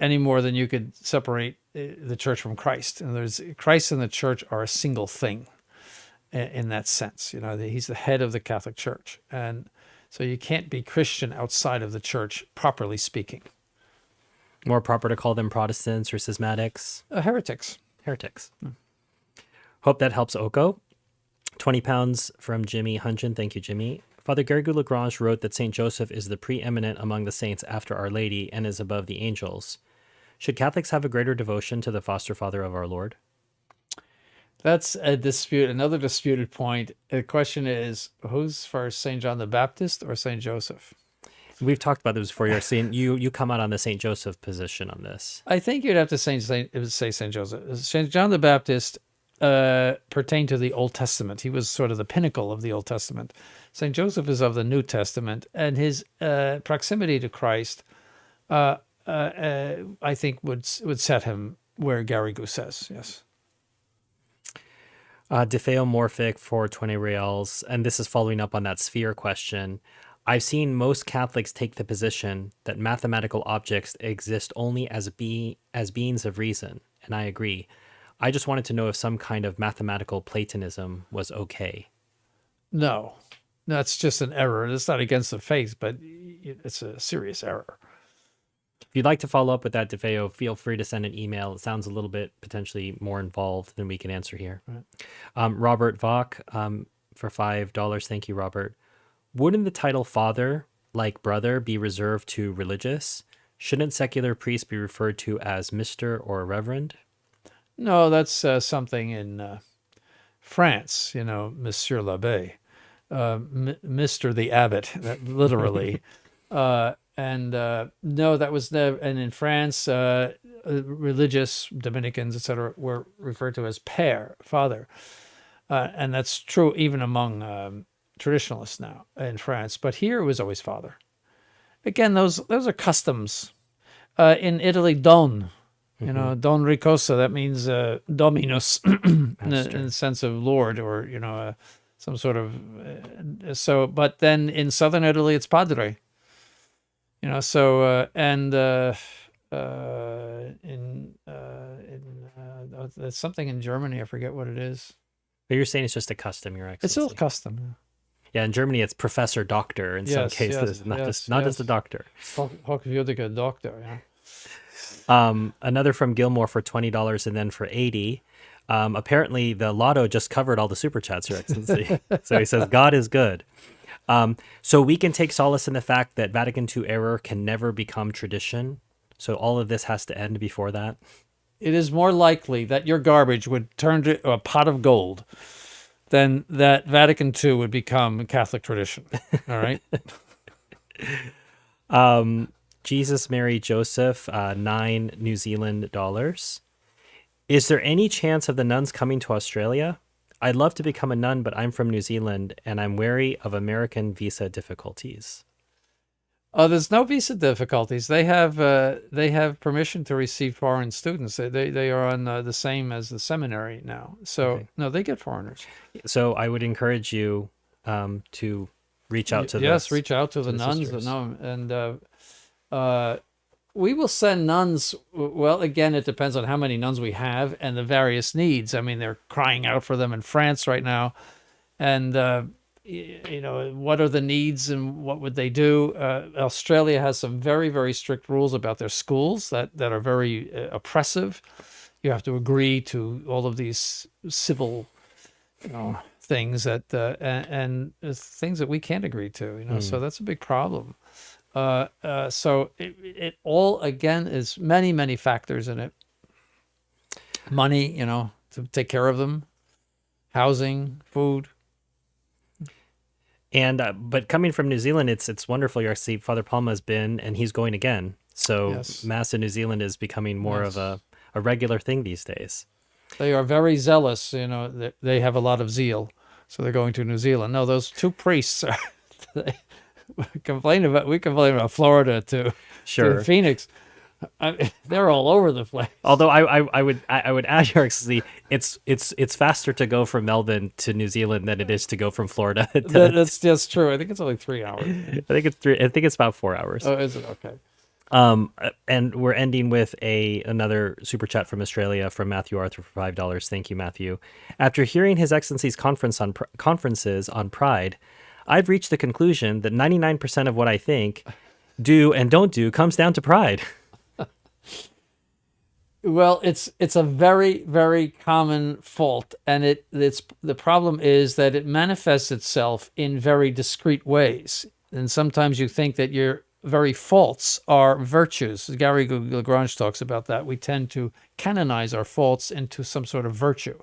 any more than you could separate the church from Christ. And Christ and the church are a single thing in that sense. He's the head of the Catholic Church. And so you can't be Christian outside of the church, properly speaking. More proper to call them Protestants or schismatics? Heretics. Heretics. Hope that helps, Oko. £20 from Jimmy Hunjin. Thank you, Jimmy. Father Garrigou Lagrange wrote that St. Joseph is the preeminent among the saints after Our Lady and is above the angels. Should Catholics have a greater devotion to the foster father of our Lord? That's another disputed point. The question is, who's first, St. John the Baptist or St. Joseph? We've talked about this before. You come out on the St. Joseph position on this. I think you'd have to say St. Joseph. St. John the Baptist pertained to the Old Testament. He was sort of the pinnacle of the Old Testament. St. Joseph is of the New Testament, and his proximity to Christ, I think, would set him where Garrigou says, yes. Defeomorphic for 20 reals, and this is following up on that sphere question. I've seen most Catholics take the position that mathematical objects exist only as beings of reason, and I agree. I just wanted to know if some kind of mathematical Platonism was okay. No, that's just an error. It's not against the faith, but it's a serious error. If you'd like to follow up with that, DeFeo, feel free to send an email. It sounds a little bit potentially more involved than we can answer here. Right. Robert Vach for $5. Thank you, Robert. Wouldn't the title father, like brother, be reserved to religious? Shouldn't secular priests be referred to as Mr. or Reverend? No, that's something in France, Monsieur l'Abbé, Mr. the Abbot, literally. And no, that was never. And in France, religious Dominicans, etc., were referred to as père, father, and that's true even among traditionalists now in France. But here it was always father. Again, those are customs. In Italy, Don. You know, Don Ricosa, that means Dominus in the sense of Lord, or, some sort of. But then in southern Italy, it's Padre. There's something in Germany, I forget what it is. But you're saying it's just a custom, Your It's still Excellency. custom. Yeah, in Germany it's professor doctor in some Yes, cases, yes, not yes, just a doctor. Hochwürdiger Doctor, yeah. Another from Gilmore for $20 and then for 80. Apparently the lotto just covered all the super chats, Your Excellency. So he says God is good. So we can take solace in the fact that Vatican II error can never become tradition. So all of this has to end before that. It is more likely that your garbage would turn to a pot of gold than that Vatican II would become Catholic tradition. All right. Jesus, Mary, Joseph, 9 New Zealand dollars. Is there any chance of the nuns coming to Australia? I'd love to become a nun, but I'm from New Zealand and I'm wary of American visa difficulties. There's no visa difficulties. They have permission to receive foreign students. They are on the same as the seminary now. So Okay. no, they get foreigners. So I would encourage you to reach out to reach out to the nuns. sisters. No, and we will send nuns. Well, again, it depends on how many nuns we have and the various needs. I mean, they're crying out for them in France right now, and what are the needs and what would they do? Australia has some very, very strict rules about their schools that are very oppressive. You have to agree to all of these civil, things that and things that we can't agree to. So that's a big problem. So it all, again, is many, many factors in it. Money, to take care of them, housing, food. And but coming from New Zealand, it's wonderful. You see, Father Palma has been, and he's going again. So Yes. Mass in New Zealand is becoming more of a regular thing these days. They are very zealous. They have a lot of zeal, so they're going to New Zealand. No, those two priests are. We complain about Florida to Phoenix. They're all over the place. Although I would add, Your Excellency, it's faster to go from Melbourne to New Zealand than it is to go from Florida. That's just true. I think it's only 3 hours. I think it's about 4 hours. Oh, is it? Okay. And we're ending with another super chat from Australia from Matthew Arthur for $5. Thank you, Matthew. After hearing His Excellency's conferences on Pride, I've reached the conclusion that 99% of what I think, do, and don't do comes down to pride. Well, it's a very, very common fault, and it's the problem is that it manifests itself in very discrete ways, and sometimes you think that your very faults are virtues. Gary Lagrange talks about that. We tend to canonize our faults into some sort of virtue.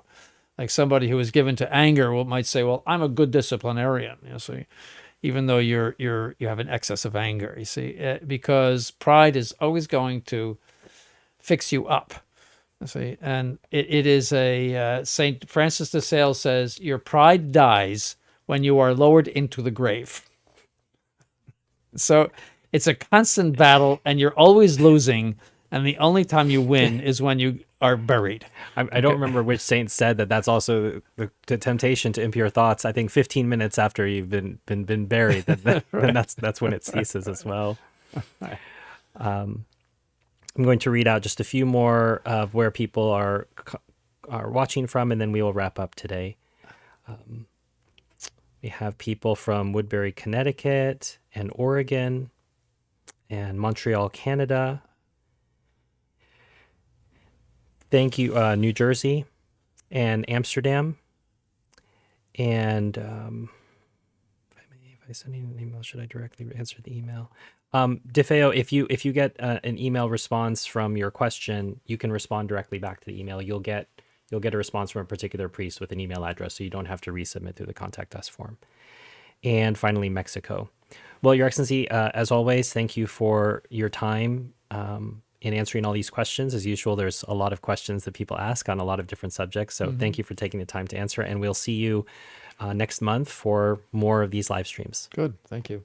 Like somebody who is given to anger might say, "Well, I'm a good disciplinarian." So even though you have an excess of anger, you see, because pride is always going to fix you up. You see, and it is a Saint Francis de Sales says, "Your pride dies when you are lowered into the grave." So it's a constant battle, and you're always losing. And the only time you win is when you are buried. I don't remember which saint said that. That's also the temptation to impure thoughts. I think 15 minutes after you've been buried, then that's when it ceases as well. I'm going to read out just a few more of where people are watching from, and then we will wrap up today. We have people from Woodbury, Connecticut, and Oregon, and Montreal, Canada. Thank you, New Jersey and Amsterdam. And if I send you an email, should I directly answer the email? DeFeo, if you get an email response from your question, you can respond directly back to the email. You'll get a response from a particular priest with an email address, so you don't have to resubmit through the contact us form. And finally, Mexico. Well, Your Excellency, as always, thank you for your time in answering all these questions. As usual, there's a lot of questions that people ask on a lot of different subjects. So thank you for taking the time to answer. And we'll see you next month for more of these live streams. Good. Thank you.